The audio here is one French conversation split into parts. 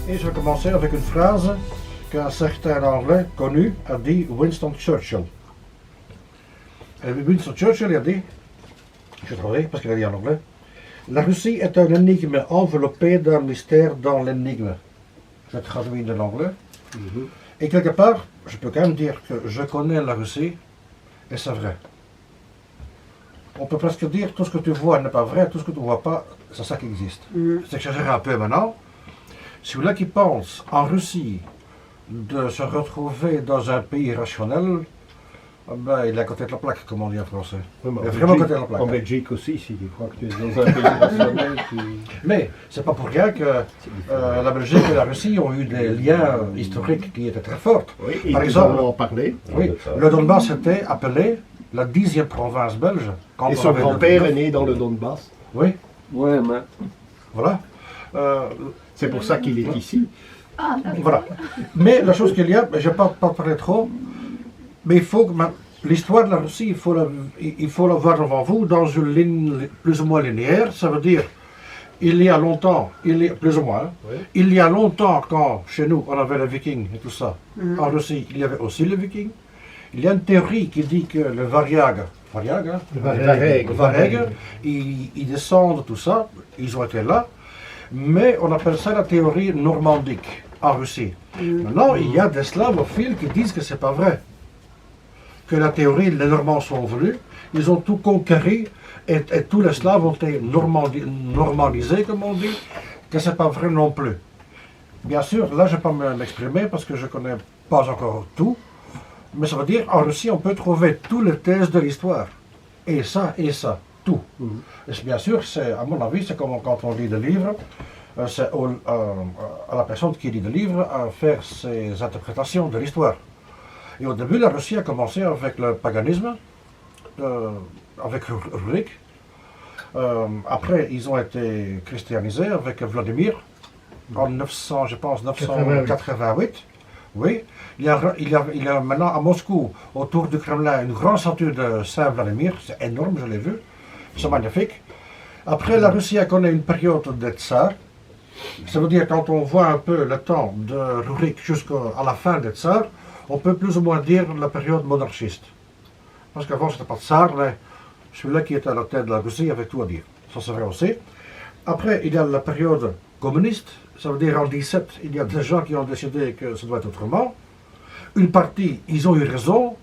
Et je vais commencer avec une phrase qu'un certain Anglais connu a dit Winston Churchill. Et Winston Churchill a dit, je trouvé parce qu'il a dit en anglais, la Russie est un énigme enveloppé d'un mystère dans l'énigme. Je traduis de l'anglais. Et quelque part, je peux quand même dire que je connais la Russie, et c'est vrai. On peut presque dire tout ce que tu vois n'est pas vrai, tout ce que tu ne vois pas, c'est ça qui existe. C'est exagéré un peu maintenant. Celui-là qui pense en Russie de se retrouver dans un pays rationnel, ben, il est à côté de la plaque, comme on dit en français. Oui, il est vraiment à côté de la plaque. En Belgique aussi, si tu crois que tu es dans un pays rationnel. Mais c'est pas pour rien que la Belgique et la Russie ont eu des liens historiques qui étaient très forts. Oui, par exemple, en parler. Oui, le Donbass était appelé la 10e province belge. Et son grand-père est né dans le Donbass. Oui. Ouais, mais... Voilà. C'est pour ça qu'il est ici. Voilà. Mais la chose qu'il y a, je ne vais pas parler trop, mais il faut que l'histoire de la Russie, il faut la voir devant vous dans une ligne plus ou moins linéaire. Ça veut dire, il y a longtemps, plus ou moins, Oui. il y a longtemps quand chez nous on avait les Vikings et tout ça, en Russie il y avait aussi les Vikings. Il y a une théorie qui dit que le Variag, ils descendent tout ça, ils ont été là, mais on appelle ça la théorie normandique en Russie. Maintenant, il y a des slavophiles qui disent que c'est pas vrai. Que la théorie, les Normands sont venus, ils ont tout conquéri et tous les Slaves ont été normalisés, comme on dit, que c'est pas vrai non plus. Bien sûr, là je ne vais pas m'exprimer parce que je ne connais pas encore tout, mais ça veut dire en Russie on peut trouver toutes les thèses de l'histoire. Et ça, tout. Et bien sûr, à mon avis, c'est comme quand on lit des livres, c'est à la personne qui lit des livres à faire ses interprétations de l'histoire. Et au début, la Russie a commencé avec le paganisme, avec Rurik. Après, ils ont été christianisés avec Vladimir en 988. Oui. Il y a maintenant à Moscou, autour du Kremlin, une grande statue de Saint Vladimir. C'est énorme, je l'ai vu. C'est magnifique. Après, la Russie a connu une période de tsar. Ça veut dire quand on voit un peu le temps de Rurik jusqu'à la fin des tsars, on peut plus ou moins dire la période monarchiste. Parce qu'avant, c'était pas tsar, mais celui-là qui était à la tête de la Russie avait tout à dire. Ça, c'est vrai aussi. Après, il y a la période communiste. Ça veut dire en 17, il y a des gens qui ont décidé que ça doit être autrement. Une partie, ils ont eu raison,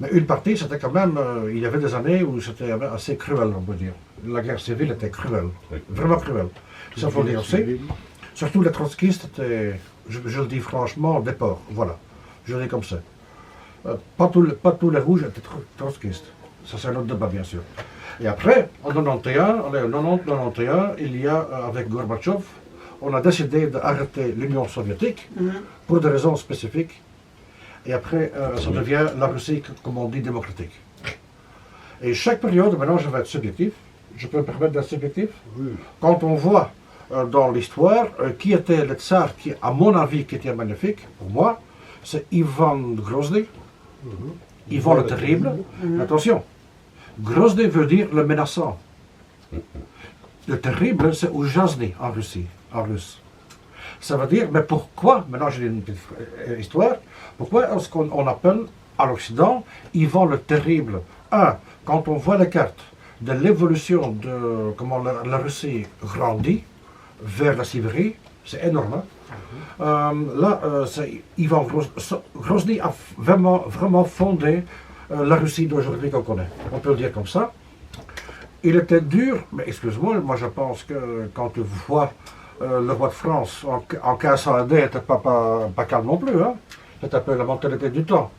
mais une partie, c'était quand même, il y avait des années où c'était assez cruel, on peut dire. La guerre civile était cruelle, vraiment cruelle. Ça faut dire aussi. Surtout les trotskistes étaient, je le dis franchement, des porcs, voilà. Je le dis comme ça. Pas tous les rouges étaient trotskistes. Ça c'est un autre débat, bien sûr. Et après, en 91, il y a, avec Gorbatchev, on a décidé d'arrêter l'Union soviétique pour des raisons spécifiques. Et après, ça devient la Russie, comme on dit, démocratique. Et chaque période, maintenant je vais être subjectif, je peux me permettre d'être subjectif. Quand on voit dans l'histoire qui était le tsar, qui, à mon avis, qui était magnifique, pour moi, c'est Ivan Grozny, Ivan le Terrible. Attention, Grozny veut dire le menaçant. Le Terrible, c'est Oujazny en Russie, en russe. Ça veut dire, mais pourquoi, maintenant j'ai une petite histoire, pourquoi est-ce qu'on appelle à l'Occident Ivan le Terrible? Quand on voit les cartes de l'évolution de comment la Russie grandit vers la Sibérie, c'est énorme. Ivan Grozny a vraiment fondé la Russie d'aujourd'hui qu'on connaît. On peut le dire comme ça. Il était dur, mais excuse-moi, moi je pense que quand tu vois le roi de France en 1501 n'était pas calme non plus. Hein. C'est un peu la mentalité du temps.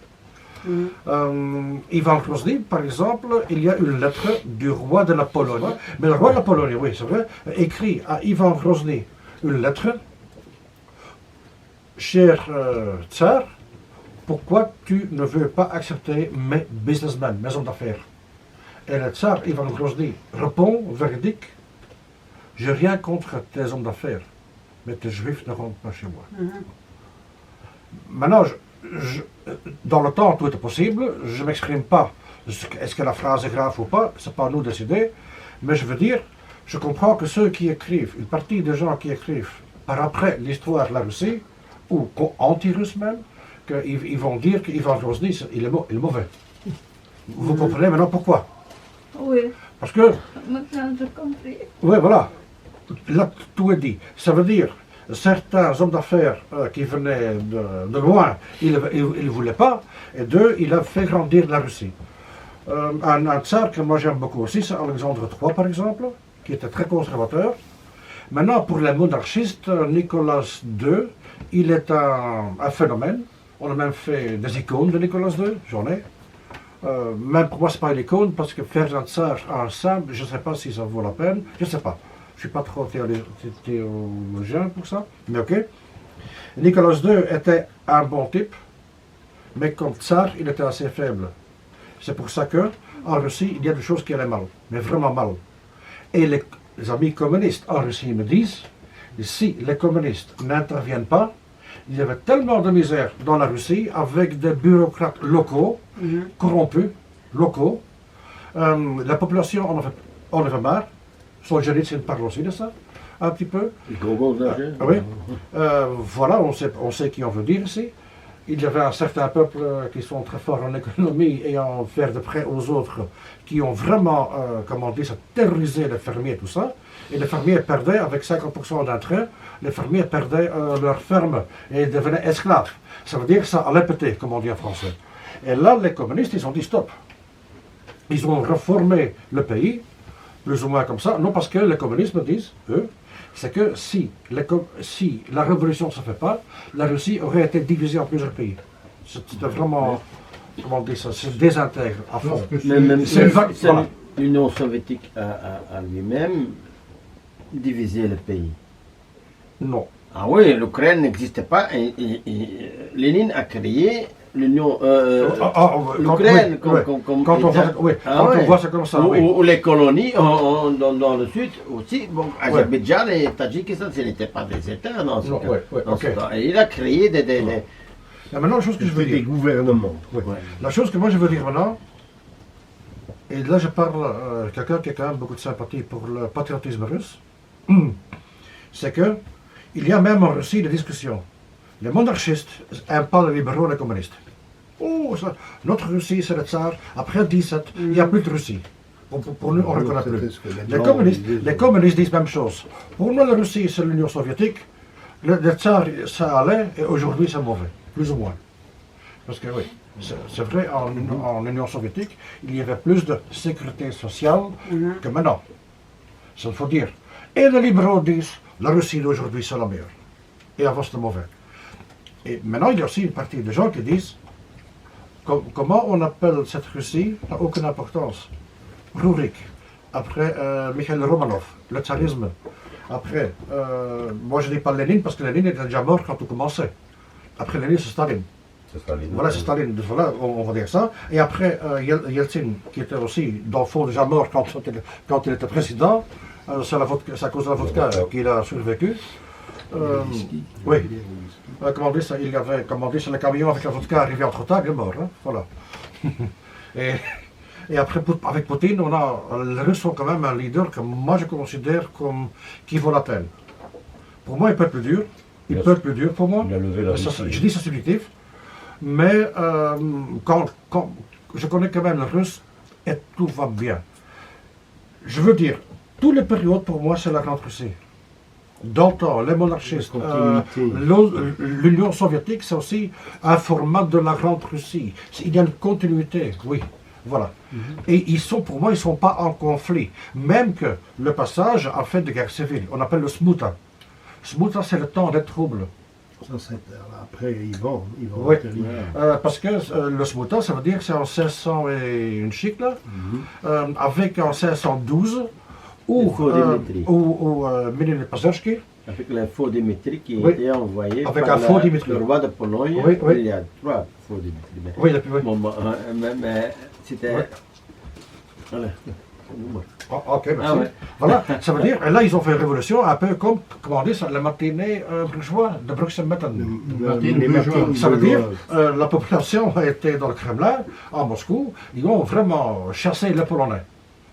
Ivan Grozny, par exemple, il y a une lettre du roi de la Pologne. Mais le roi de la Pologne, oui, c'est vrai, écrit à Ivan Grozny une lettre. Cher tsar, pourquoi tu ne veux pas accepter mes businessmen, mes hommes d'affaires? Et le tsar Ivan Grozny répond, véridique, j'ai rien contre tes hommes d'affaires, mais tes juifs ne rentrent pas chez moi. Maintenant, dans le temps, tout est possible, je ne m'exprime pas. Est-ce que la phrase est grave ou pas? C'est pas à nous de décider. Mais je veux dire, je comprends que ceux qui écrivent, une partie des gens qui écrivent par après l'histoire de la Russie, ou anti-russe même, qu'ils vont dire qu'Ivan Grozny, il est mauvais. Vous comprenez maintenant pourquoi? Oui, Parce que, maintenant j'ai compris. oui, voilà, là tout est dit. Ça veut dire, certains hommes d'affaires qui venaient de loin, ils ne voulaient pas, et deux, il a fait grandir la Russie. Un tsar que moi j'aime beaucoup aussi, c'est Alexandre III par exemple, qui était très conservateur. Maintenant, pour les monarchistes, Nicolas II, il est un phénomène. On a même fait des icônes de Nicolas II, j'en ai. Même pour moi, ce n'est pas une icône, parce que faire un tsar un simple, je ne sais pas si ça vaut la peine, je ne sais pas. Je ne suis pas trop théologien pour ça, mais ok. Nicolas II était un bon type, mais comme tsar, il était assez faible. C'est pour ça que, en Russie, il y a des choses qui allaient mal, mais vraiment mal. Et les amis communistes en Russie me disent, si les communistes n'interviennent pas, il y avait tellement de misère dans la Russie avec des bureaucrates locaux, corrompus, locaux. La population en avait marre. Solzhenitsyn parle aussi de ça, un petit peu. Oui. Voilà, on sait qui on veut dire ici. Il y avait un certain peuple qui sont très forts en économie et en faire de près aux autres, qui ont vraiment, comment dire, terrorisé les fermiers, tout ça. Et les fermiers perdaient, avec 50% d'entre eux, les fermiers perdaient leur ferme et devenaient esclaves. Ça veut dire que ça allait péter, comme on dit en français. Et là, les communistes, ils ont dit stop. Ils ont reformé le pays, plus ou moins comme ça, non parce que les communistes me disent, eux, c'est que si la révolution ne se fait pas, la Russie aurait été divisée en plusieurs pays. C'était vraiment, comment dire ça, se désintègre à fond. Voilà. L'Union soviétique a lui-même divisé le pays. Non. Ah oui, l'Ukraine n'existait pas et Lénine a créé l'Union, l'Ukraine quand on voit ça comme ça, ou les colonies dans le sud aussi, bon, Azerbaïdjan et Tadjikistan, ce n'étaient pas des États dans ce cas. Et il a créé maintenant, la chose que je veux dire, des gouvernements. La chose que moi je veux dire maintenant, et là je parle quelqu'un qui a quand même beaucoup de sympathie pour le patriotisme russe, c'est que il y a même en Russie des discussions. Les monarchistes n'aiment pas les libéraux et les communistes. Oh, notre Russie, c'est le tsar. Après 17, il n'y a plus de Russie. Pour nous, on ne reconnaît plus. Les communistes disent la même chose. Pour nous, la Russie, c'est l'Union soviétique. Le tsar, ça allait, et aujourd'hui, c'est mauvais. Plus ou moins. Parce que oui, c'est vrai, en Union soviétique, il y avait plus de sécurité sociale que maintenant. Ça il faut dire. Et les libéraux disent, la Russie d'aujourd'hui, c'est la meilleure. Et avant, c'était mauvais. Et maintenant, il y a aussi une partie des gens qui disent comment on appelle cette Russie n'a aucune importance. Rurik, après Mikhail Romanov, le tsarisme. Après, moi je ne dis pas Lénine parce que Lénine était déjà mort quand tout commençait. Après Lénine, c'est Staline. Voilà, c'est Staline. Donc, voilà, on va dire ça. Et après, Yeltsin, qui était aussi, dans le fond, déjà mort quand il était président. C'est à cause de la vodka qu'il a survécu. Oui. Comment dire ça, il avait commandé sur le camion avec la vodka arrivé entre temps, il est mort. Hein, voilà. et après, avec Poutine, les Russes sont quand même un leader que moi je considère comme qui vaut la peine. Pour moi, il peut être plus dur. Il peut être plus dur pour moi. Il a levé la Russie. Je dis c'est subjectif. Mais quand je connais quand même les Russes et tout va bien. Je veux dire, toutes les périodes pour moi, c'est la Grande Russie. Dans le temps, les monarchistes, l'Union soviétique, c'est aussi un format de la Grande Russie. Il y a une continuité, oui, voilà. Et pour moi, ils ne sont pas en conflit. Même que le passage a fait de guerre civile, on appelle le smuta. Smuta, c'est le temps des troubles. Ça, c'est après Ivan. Oui, parce que le smuta, ça veut dire que c'est en 1600 et une chic, là, avec en 1612, ou Milin Pazerski. Avec le faux Dimitri qui était envoyé avec par le roi de Pologne. Il y a 3 faux Dimitri. Oui, mais c'était... Voilà. Ok, merci. Voilà, ça veut dire, là ils ont fait une révolution un peu comme, comment dire, la matinée bourgeoise de Bruxelles-Metten. Ça veut dire, la population a été dans le Kremlin, à Moscou, ils ont vraiment chassé les Polonais.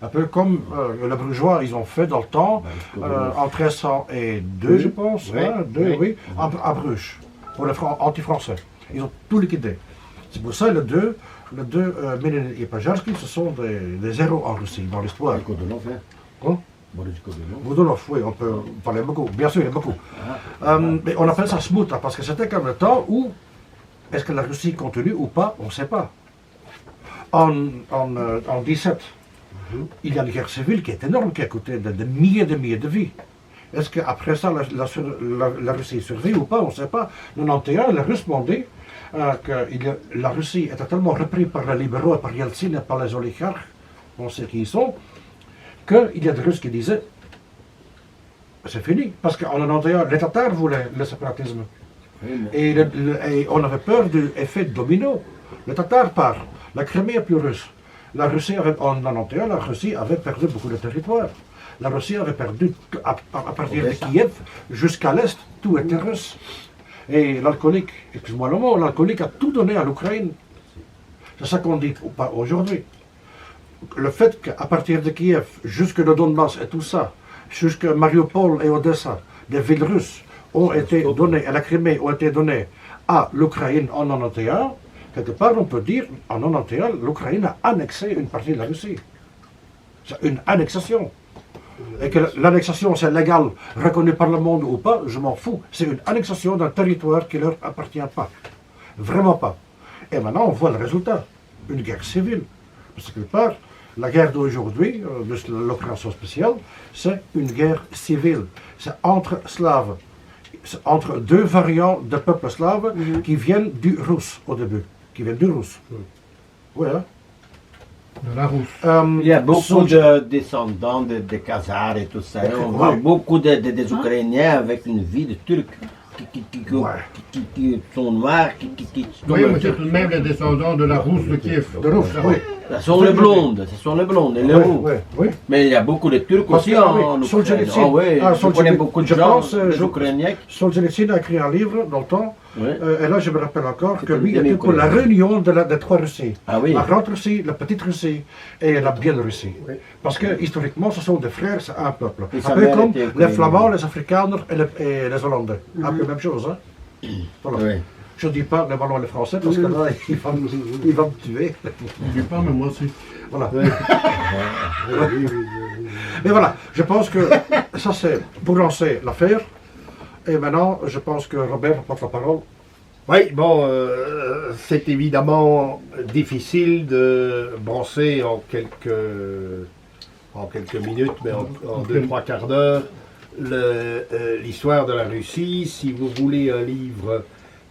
Un peu comme les bourgeois, ils ont fait dans le temps, en 1302, je pense, Oui. hein, oui, à Bruges, pour les anti-français. Ils ont tout liquidé. C'est pour ça les deux Ménine et Pajarski, ce sont des héros en Russie, dans l'histoire. Boris Godunov, hein. Hein? Boris Godunov. Boudonov, oui, on peut parler beaucoup. Bien sûr, il y a beaucoup. Mais on appelle ça smuta parce que c'était comme le temps où est-ce que la Russie continue ou pas, on ne sait pas. En 17, il y a une guerre civile qui est énorme, qui a coûté des milliers de vies. Est-ce qu'après ça, la Russie survit ou pas, on ne sait pas. En 91, les Russes m'ont dit que la Russie était tellement reprise par les libéraux, par Yeltsin et par les oligarques, on sait qui ils sont, qu'il y a des Russes qui disaient c'est fini. Parce qu'en 91, les Tatars voulaient le séparatisme. Et on avait peur de l'effet domino. Les Tatars partent. La Crimée est plus russe. La Russie avait, en 91, la Russie avait perdu beaucoup de territoire. La Russie avait perdu, à partir de Kiev jusqu'à l'Est, tout était russe. Et l'alcoolique, excuse-moi le mot, l'alcoolique a tout donné à l'Ukraine. C'est ça qu'on dit aujourd'hui. Le fait qu'à partir de Kiev, jusque le Donbass et tout ça, jusque Mariupol et Odessa, des villes russes ont été données, et la Crimée ont été données à l'Ukraine en 91, quelque part on peut dire, en 91, l'Ukraine a annexé une partie de la Russie. C'est une annexation. Et que l'annexation c'est légal, reconnu par le monde ou pas, je m'en fous. C'est une annexation d'un territoire qui ne leur appartient pas. Vraiment pas. Et maintenant on voit le résultat. Une guerre civile. Parce que quelque part, la guerre d'aujourd'hui, de l'opération spéciale, c'est une guerre civile. C'est entre Slaves. C'est entre deux variants de peuples slaves qui viennent du russe au début. Qui viennent du russe. Voilà. De la rousse. Il y a beaucoup de descendants des Khazars et tout ça. On voit beaucoup des Ukrainiens avec une vie de Turcs qui sont noirs, Oui, mais c'est tout de même les descendants de la rousse de Kiev. De russe, oui. Ce sont les blondes, et les roux. Oui. Mais il y a beaucoup de Turcs Parce aussi que, en oui, Ukraine. Solzhenitsyn. Ah oui, Ah, je connais beaucoup de je gens, pense, des Ukrainiens. Solzhenitsyn a écrit un livre dans le temps, Oui. et là je me rappelle encore que lui une était pour la réunion des trois Russies. Ah oui. La grande Russie, la petite Russie et la Biélorussie. Parce que historiquement ce sont des frères, c'est un peuple. Et Un sa peu mère comme était les ukrainienne. Flamands, les Afrikaners et les Hollandais. Un peu même chose. Hein? Voilà. Oui. Je ne dis pas les Wallons et les Français parce que là il va me tuer. Je dis pas, mais moi aussi. Voilà. Mais voilà, je pense que ça c'est pour lancer l'affaire. Et maintenant, je pense que Robert porte la parole. Oui, bon, c'est évidemment difficile de brosser en quelques minutes, mais en 2-3 quarts d'heure, l'histoire de la Russie. Si vous voulez un livre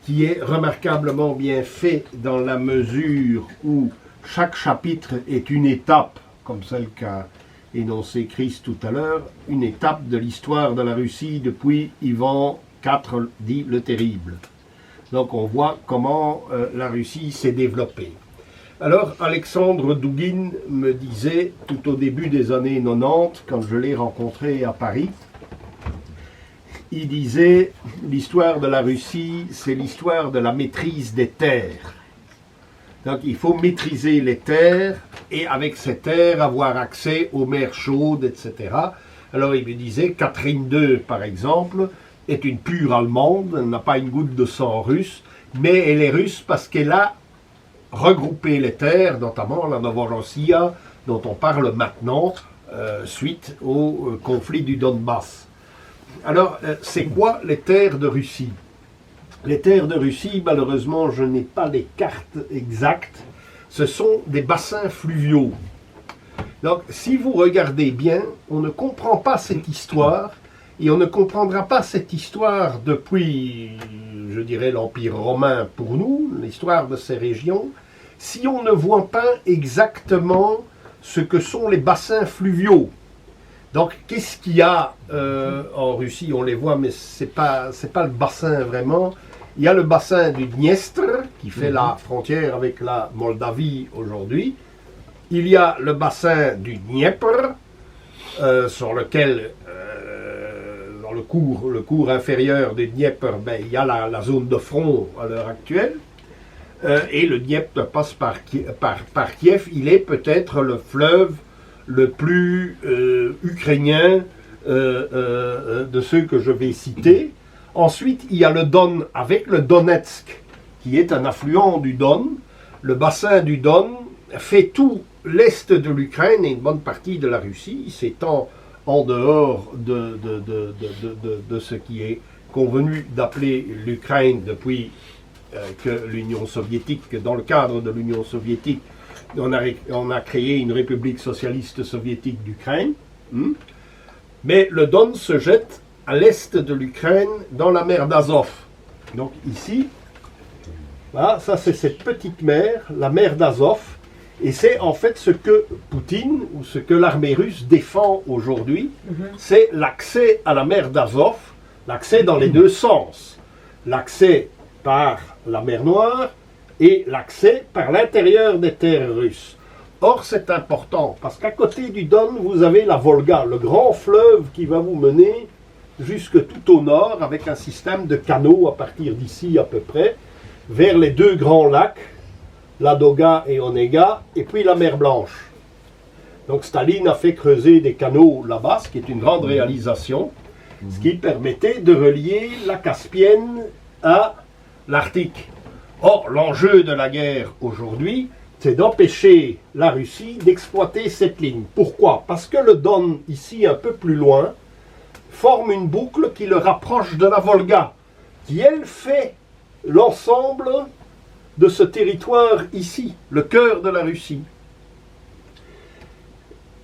qui est remarquablement bien fait dans la mesure où chaque chapitre est une étape, comme celle qu'a énoncé Chris tout à l'heure, une étape de l'histoire de la Russie depuis Ivan IV dit le Terrible. Donc on voit comment la Russie s'est développée. Alors Alexandre Douguin me disait tout au début des années 90, quand je l'ai rencontré à Paris, il disait l'histoire de la Russie, c'est l'histoire de la maîtrise des terres. Donc il faut maîtriser les terres et avec ces terres avoir accès aux mers chaudes, etc. Alors il me disait Catherine II par exemple est une pure allemande, elle n'a pas une goutte de sang russe, mais elle est russe parce qu'elle a regroupé les terres, notamment la Novorossiya dont on parle maintenant suite au conflit du Donbass. Alors, c'est quoi les terres de Russie? Les terres de Russie, malheureusement, je n'ai pas les cartes exactes. Ce sont des bassins fluviaux. Donc, si vous regardez bien, on ne comprend pas cette histoire, et on ne comprendra pas cette histoire depuis, je dirais, l'Empire romain pour nous, l'histoire de ces régions, si on ne voit pas exactement ce que sont les bassins fluviaux. Donc, qu'est-ce qu'il y a en Russie? On les voit, mais c'est pas le bassin vraiment. Il y a le bassin du Dniestr, qui fait la frontière avec la Moldavie aujourd'hui. Il y a le bassin du Dniepr, sur lequel, dans le cours inférieur du Dniepr, il y a la zone de front à l'heure actuelle. Et le Dniepr passe par Kiev. Il est peut-être le fleuve le plus ukrainien de ceux que je vais citer. Ensuite, il y a le Don avec le Donetsk, qui est un affluent du Don. Le bassin du Don fait tout l'est de l'Ukraine et une bonne partie de la Russie, s'étend en dehors de ce qui est convenu d'appeler l'Ukraine depuis que l'Union soviétique, que dans le cadre de l'Union soviétique, on a créé une république socialiste soviétique d'Ukraine. Mais le Don se jette à l'est de l'Ukraine dans la mer d'Azov. Donc ici, voilà, ça c'est cette petite mer, la mer d'Azov, et c'est en fait ce que Poutine ou ce que l'armée russe défend aujourd'hui, c'est l'accès à la mer d'Azov, l'accès dans les deux sens, l'accès par la mer Noire et l'accès par l'intérieur des terres russes. Or c'est important parce qu'à côté du Don, vous avez la Volga, le grand fleuve qui va vous mener jusque tout au nord avec un système de canaux à partir d'ici à peu près, vers les deux grands lacs, Ladoga et Onega, et puis la mer Blanche. Donc Staline a fait creuser des canaux là-bas, ce qui est une grande réalisation, ce qui permettait de relier la Caspienne à l'Arctique. Or, l'enjeu de la guerre aujourd'hui, c'est d'empêcher la Russie d'exploiter cette ligne. Pourquoi? Parce que le Don, ici un peu plus loin, forme une boucle qui le rapproche de la Volga, qui elle fait l'ensemble de ce territoire ici, le cœur de la Russie.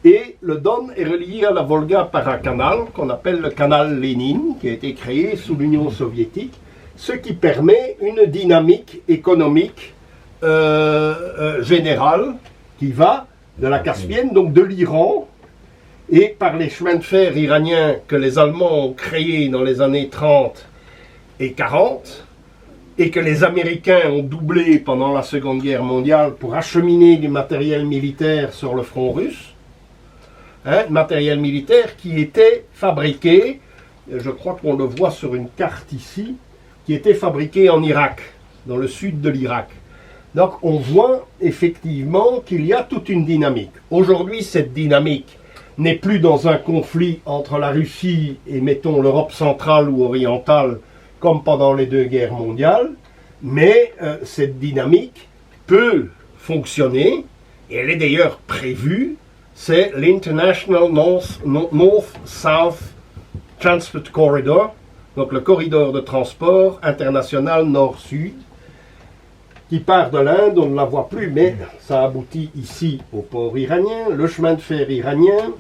Et le Don est relié à la Volga par un canal qu'on appelle le canal Lénine, qui a été créé sous l'Union soviétique, ce qui permet une dynamique économique générale qui va de la Caspienne, donc de l'Iran, et par les chemins de fer iraniens que les Allemands ont créés dans les années 30 et 40, et que les Américains ont doublé pendant la Seconde Guerre mondiale pour acheminer du matériel militaire sur le front russe, matériel militaire qui était fabriqué, je crois qu'on le voit sur une carte ici, qui était fabriqué en Irak, dans le sud de l'Irak. Donc on voit effectivement qu'il y a toute une dynamique. Aujourd'hui, cette dynamique n'est plus dans un conflit entre la Russie et, mettons, l'Europe centrale ou orientale, comme pendant les deux guerres mondiales, mais cette dynamique peut fonctionner, et elle est d'ailleurs prévue, c'est l'International North-South Transport Corridor, donc le corridor de transport international nord-sud, qui part de l'Inde, on ne la voit plus, mais ça aboutit ici au port iranien, le chemin de fer iranien,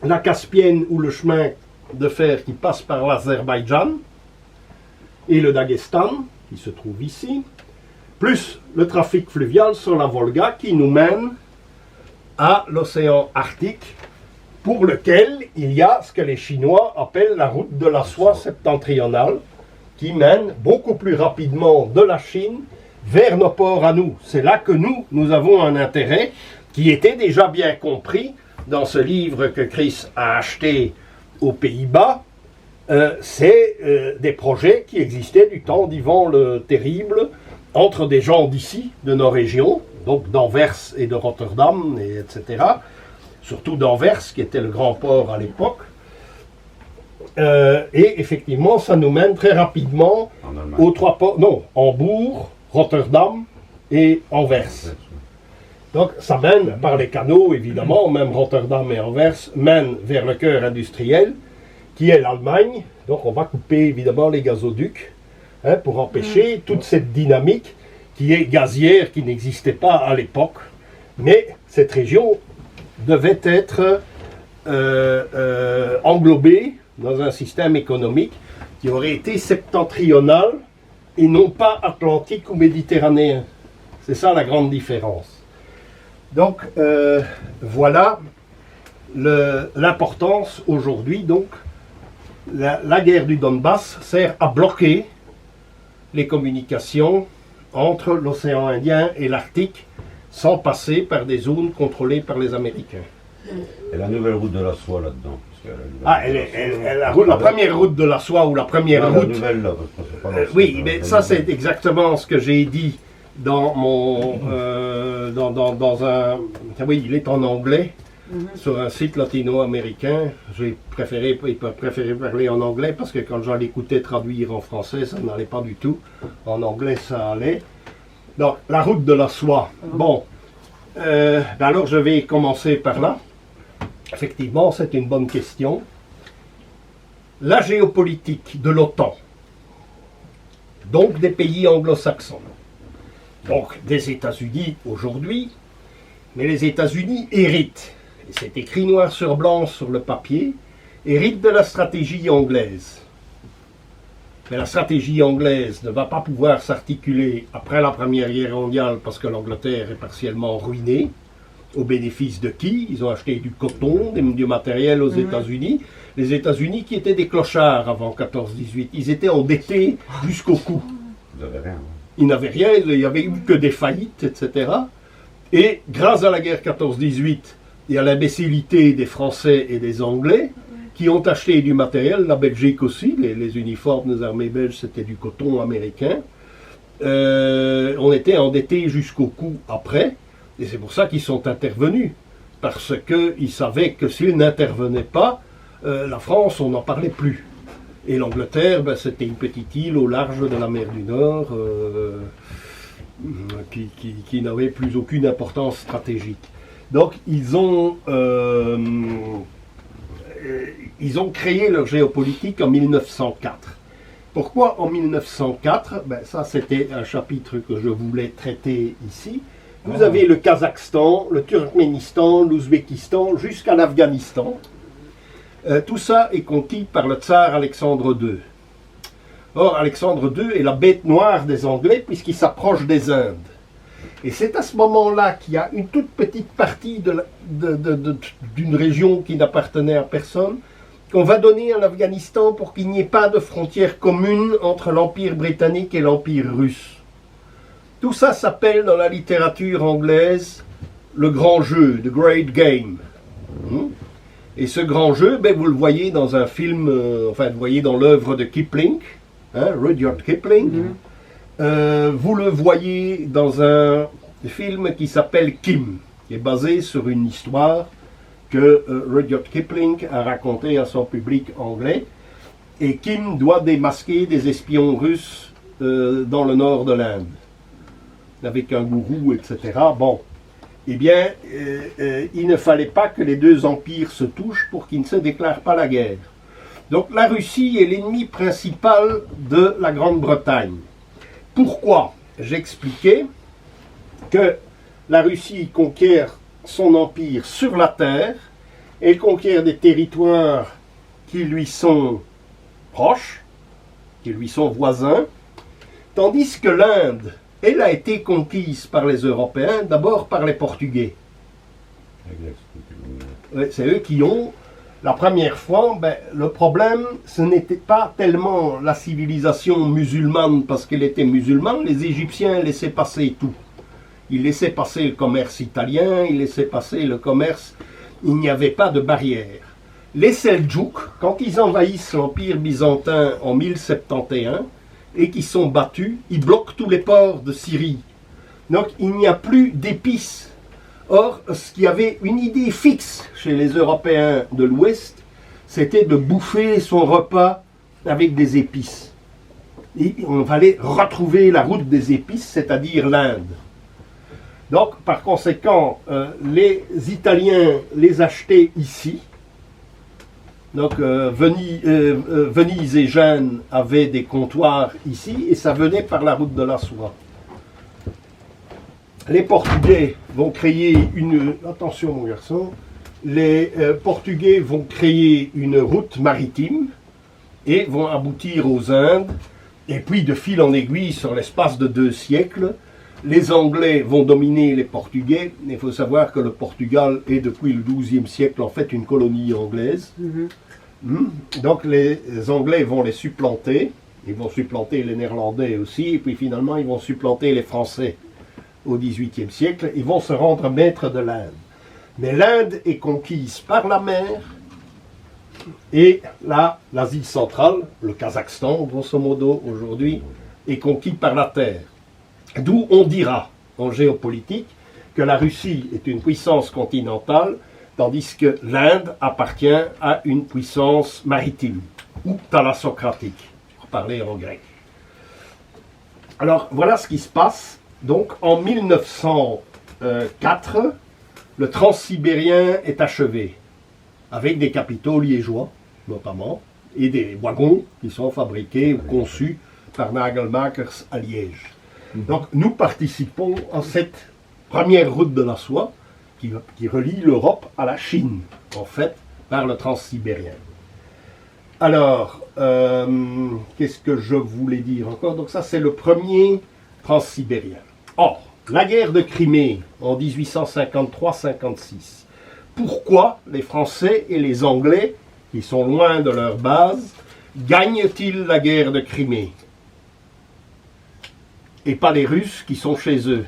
la Caspienne ou le chemin de fer qui passe par l'Azerbaïdjan, et le Daghestan, qui se trouve ici, plus le trafic fluvial sur la Volga qui nous mène à l'océan Arctique, pour lequel il y a ce que les Chinois appellent la route de la soie septentrionale, qui mène beaucoup plus rapidement de la Chine vers nos ports à nous. C'est là que nous avons un intérêt qui était déjà bien compris dans ce livre que Chris a acheté aux Pays-Bas. C'est des projets qui existaient du temps d'Ivan le Terrible entre des gens d'ici, de nos régions, donc d'Anvers et de Rotterdam, etc. Surtout d'Anvers, qui était le grand port à l'époque. Et effectivement, ça nous mène très rapidement aux trois ports, non, Hambourg, Rotterdam et Anvers. Donc ça mène par les canaux, évidemment, même Rotterdam et Anvers mènent vers le cœur industriel, qui est l'Allemagne. Donc on va couper évidemment les gazoducs pour empêcher toute cette dynamique qui est gazière, qui n'existait pas à l'époque. Mais cette région devait être englobée dans un système économique qui aurait été septentrional et non pas atlantique ou méditerranéen. C'est ça la grande différence. Donc voilà l'importance aujourd'hui. Donc la guerre du Donbass sert à bloquer les communications entre l'océan Indien et l'Arctique sans passer par des zones contrôlées par les Américains. Et la nouvelle route de la soie là-dedans? La première route de la soie ou la première route... La nouvelle, là, parce que c'est pas oui, mais ça c'est exactement ce que j'ai dit dans mon... dans un... Oui, il est en anglais. sur un site latino-américain. J'ai préféré parler en anglais parce que quand j'en écoutais traduire en français, ça n'allait pas du tout. En anglais, ça allait. Donc, la route de la soie. Bon, alors je vais commencer par là. Effectivement, c'est une bonne question. La géopolitique de l'OTAN, donc des pays anglo-saxons, donc des États-Unis aujourd'hui, mais les États-Unis héritent, et c'est écrit noir sur blanc sur le papier, héritent de la stratégie anglaise. Mais la stratégie anglaise ne va pas pouvoir s'articuler après la Première Guerre mondiale parce que l'Angleterre est partiellement ruinée. Au bénéfice de qui? Ils ont acheté du coton, du matériel aux États-Unis. Les États-Unis qui étaient des clochards avant 14-18. Ils étaient endettés jusqu'au cou. Vous n'avez rien. Ils n'avaient rien, il n'y avait eu que des faillites, etc. Et grâce à la guerre 14-18 et à l'imbécilité des Français et des Anglais, qui ont acheté du matériel, la Belgique aussi, les uniformes des armées belges, c'était du coton américain, on était endettés jusqu'au cou après. Et c'est pour ça qu'ils sont intervenus, parce qu'ils savaient que s'ils n'intervenaient pas, la France, on n'en parlait plus. Et l'Angleterre, ben, c'était une petite île au large de la mer du Nord, qui n'avait plus aucune importance stratégique. Donc, ils ont créé leur géopolitique en 1904. Pourquoi en 1904? Ben, ça, c'était un chapitre que je voulais traiter ici. Vous avez le Kazakhstan, le Turkménistan, l'Ouzbékistan, jusqu'à l'Afghanistan. Tout ça est conquis par le tsar Alexandre II. Or, Alexandre II est la bête noire des Anglais puisqu'il s'approche des Indes. Et c'est à ce moment-là qu'il y a une toute petite partie d'une région qui n'appartenait à personne qu'on va donner à l'Afghanistan pour qu'il n'y ait pas de frontière commune entre l'Empire britannique et l'Empire russe. Tout ça s'appelle dans la littérature anglaise le grand jeu, the great game. Et ce grand jeu, ben, vous le voyez dans un film, vous le voyez dans l'œuvre de Kipling, Rudyard Kipling. Vous le voyez dans un film qui s'appelle Kim, qui est basé sur une histoire que Rudyard Kipling a racontée à son public anglais. Et Kim doit démasquer des espions russes dans le nord de l'Inde, avec un gourou, etc. Bon, eh bien, il ne fallait pas que les deux empires se touchent pour qu'ils ne se déclarent pas la guerre. Donc la Russie est l'ennemi principal de la Grande-Bretagne. Pourquoi? J'expliquais que la Russie conquiert son empire sur la terre, elle conquiert des territoires qui lui sont proches, qui lui sont voisins, tandis que l'Inde, elle a été conquise par les Européens, d'abord par les Portugais. C'est eux qui ont, la première fois, ben, le problème, ce n'était pas tellement la civilisation musulmane, parce qu'elle était musulmane, les Égyptiens laissaient passer tout. Ils laissaient passer le commerce italien, ils laissaient passer le commerce, il n'y avait pas de barrière. Les Seldjouks, quand ils envahissent l'Empire byzantin en 1071, et qui sont battus, ils bloquent tous les ports de Syrie. Donc il n'y a plus d'épices. Or, ce qui avait une idée fixe chez les Européens de l'Ouest, c'était de bouffer son repas avec des épices. Et on fallait retrouver la route des épices, c'est-à-dire l'Inde. Donc, par conséquent, les Italiens les achetaient ici. Donc, Venise et Gênes avaient des comptoirs ici, et ça venait par la route de la soie. Les Portugais vont créer une... Attention mon garçon. Les Portugais vont créer une route maritime et vont aboutir aux Indes. Et puis, de fil en aiguille, sur l'espace de 2 siècles, les Anglais vont dominer les Portugais. Il faut savoir que le Portugal est, depuis le XIIe siècle, en fait, une colonie anglaise. Donc, les Anglais vont les supplanter. Ils vont supplanter les Néerlandais aussi. Et puis, finalement, ils vont supplanter les Français au XVIIIe siècle. Ils vont se rendre maîtres de l'Inde. Mais l'Inde est conquise par la mer. Et là, l'Asie centrale, le Kazakhstan, grosso modo, aujourd'hui, est conquis par la terre. D'où on dira, en géopolitique, que la Russie est une puissance continentale, tandis que l'Inde appartient à une puissance maritime, ou thalassocratique, pour parler en grec. Alors, voilà ce qui se passe. Donc, en 1904, le transsibérien est achevé, avec des capitaux liégeois, notamment, et des wagons qui sont fabriqués ou conçus par Nagelmakers à Liège. Donc, nous participons à cette première route de la soie qui relie l'Europe à la Chine, en fait, par le transsibérien. Alors, qu'est-ce que je voulais dire encore? Donc ça, c'est le premier transsibérien. Or, la guerre de Crimée en 1853-56. Pourquoi les Français et les Anglais, qui sont loin de leur base, gagnent-ils la guerre de Crimée? Et pas les Russes qui sont chez eux?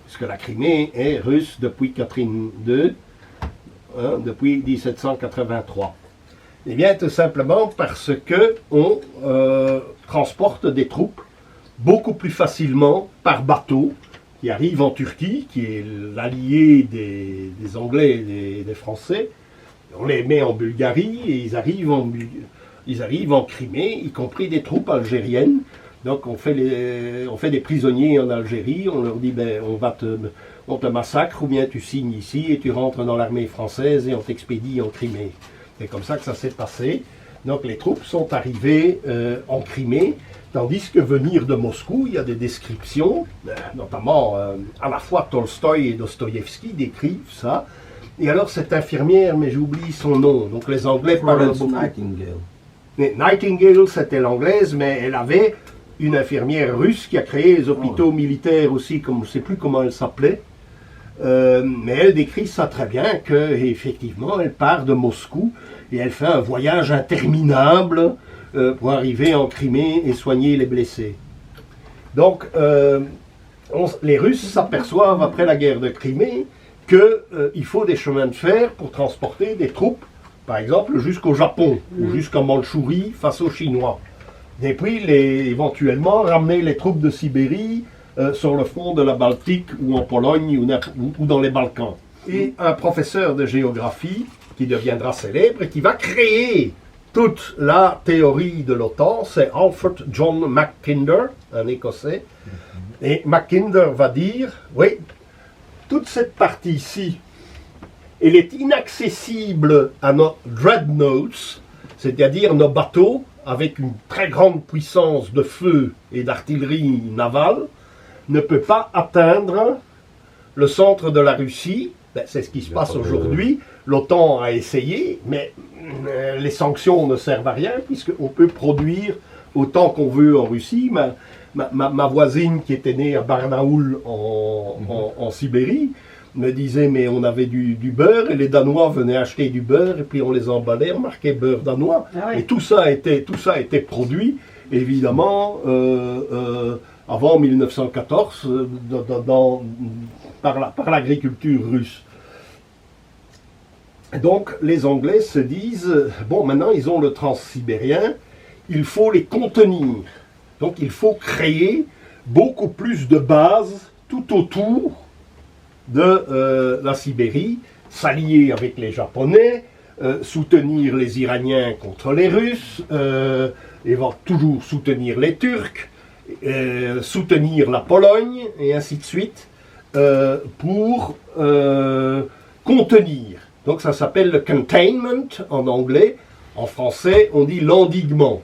Parce que la Crimée est russe depuis Catherine II, depuis 1783. Eh bien, tout simplement parce qu'on transporte des troupes beaucoup plus facilement par bateau, qui arrivent en Turquie, qui est l'allié des Anglais et des Français. On les met en Bulgarie et ils arrivent en Crimée, y compris des troupes algériennes. Donc on fait des prisonniers en Algérie, on leur dit on te massacre ou bien tu signes ici et tu rentres dans l'armée française et on t'expédie en Crimée. C'est comme ça que ça s'est passé. Donc les troupes sont arrivées en Crimée, tandis que venir de Moscou, il y a des descriptions, notamment à la fois Tolstoï et Dostoïevski décrivent ça. Et alors cette infirmière, mais j'oublie son nom, donc les Anglais parlent beaucoup. Nightingale. Mais Nightingale, c'était l'anglaise, mais elle avait une infirmière russe qui a créé les hôpitaux militaires aussi, comme je ne sais plus comment elle s'appelait. Mais elle décrit ça très bien, qu'effectivement, elle part de Moscou et elle fait un voyage interminable pour arriver en Crimée et soigner les blessés. Donc, les Russes s'aperçoivent après la guerre de Crimée qu'il faut des chemins de fer pour transporter des troupes, par exemple, jusqu'au Japon ou jusqu'en Mandchourie face aux Chinois. Et puis, éventuellement, ramener les troupes de Sibérie sur le front de la Baltique ou en Pologne ou dans les Balkans. Et un professeur de géographie qui deviendra célèbre et qui va créer toute la théorie de l'OTAN, c'est Alfred John Mackinder, un Écossais. Et Mackinder va dire, oui, toute cette partie-ci, elle est inaccessible à nos dreadnoughts, c'est-à-dire nos bateaux avec une très grande puissance de feu et d'artillerie navale, ne peut pas atteindre le centre de la Russie. C'est ce qui se passe aujourd'hui. L'OTAN a essayé, mais les sanctions ne servent à rien, puisqu'on peut produire autant qu'on veut en Russie. Ma voisine qui était née à Barnaoul en Sibérie me disait, mais on avait du beurre et les Danois venaient acheter du beurre et puis on les emballait, on marquait beurre danois. Ah oui. Et tout ça a été produit, évidemment, avant 1914 par l'agriculture russe. Donc les Anglais se disent, bon, maintenant ils ont le transsibérien, il faut les contenir. Donc il faut créer beaucoup plus de bases tout autour de la Sibérie, s'allier avec les Japonais, soutenir les Iraniens contre les Russes, et va toujours soutenir les Turcs, soutenir la Pologne, et ainsi de suite, pour contenir. Donc ça s'appelle le containment en anglais. En français, on dit l'endiguement.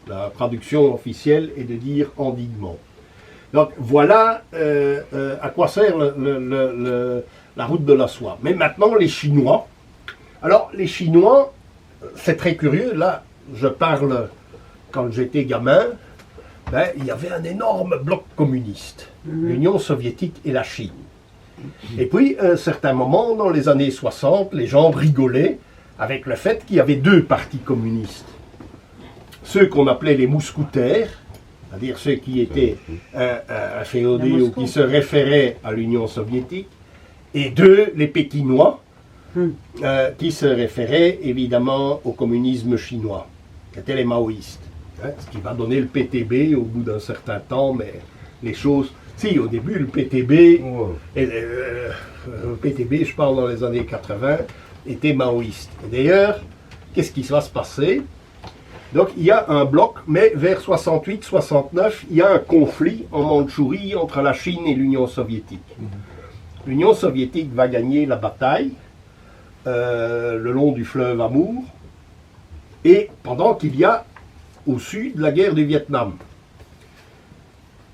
La traduction officielle est de dire endiguement. Donc voilà à quoi sert la route de la soie. Mais maintenant, les Chinois. Alors, les Chinois, c'est très curieux. Là, je parle quand j'étais gamin. Il y avait un énorme bloc communiste. L'Union soviétique et la Chine. Et puis, à un certain moment, dans les années 60, les gens rigolaient avec le fait qu'il y avait deux partis communistes. Ceux qu'on appelait les mousquetaires, c'est-à-dire ceux qui étaient féodés ou qui se référaient à l'Union soviétique, et deux, les Pékinois, qui se référaient évidemment au communisme chinois, qui étaient les maoïstes. Ce qui va donner le PTB au bout d'un certain temps, mais les choses Si, au début, le PTB, Ouais. le PTB, je parle dans les années 80, était maoïste. Et d'ailleurs, qu'est-ce qui va se passer? Donc, il y a un bloc, mais vers 68-69, il y a un conflit en Mandchourie entre la Chine et l'Union soviétique. L'Union soviétique va gagner la bataille le long du fleuve Amour, et pendant qu'il y a au sud la guerre du Vietnam.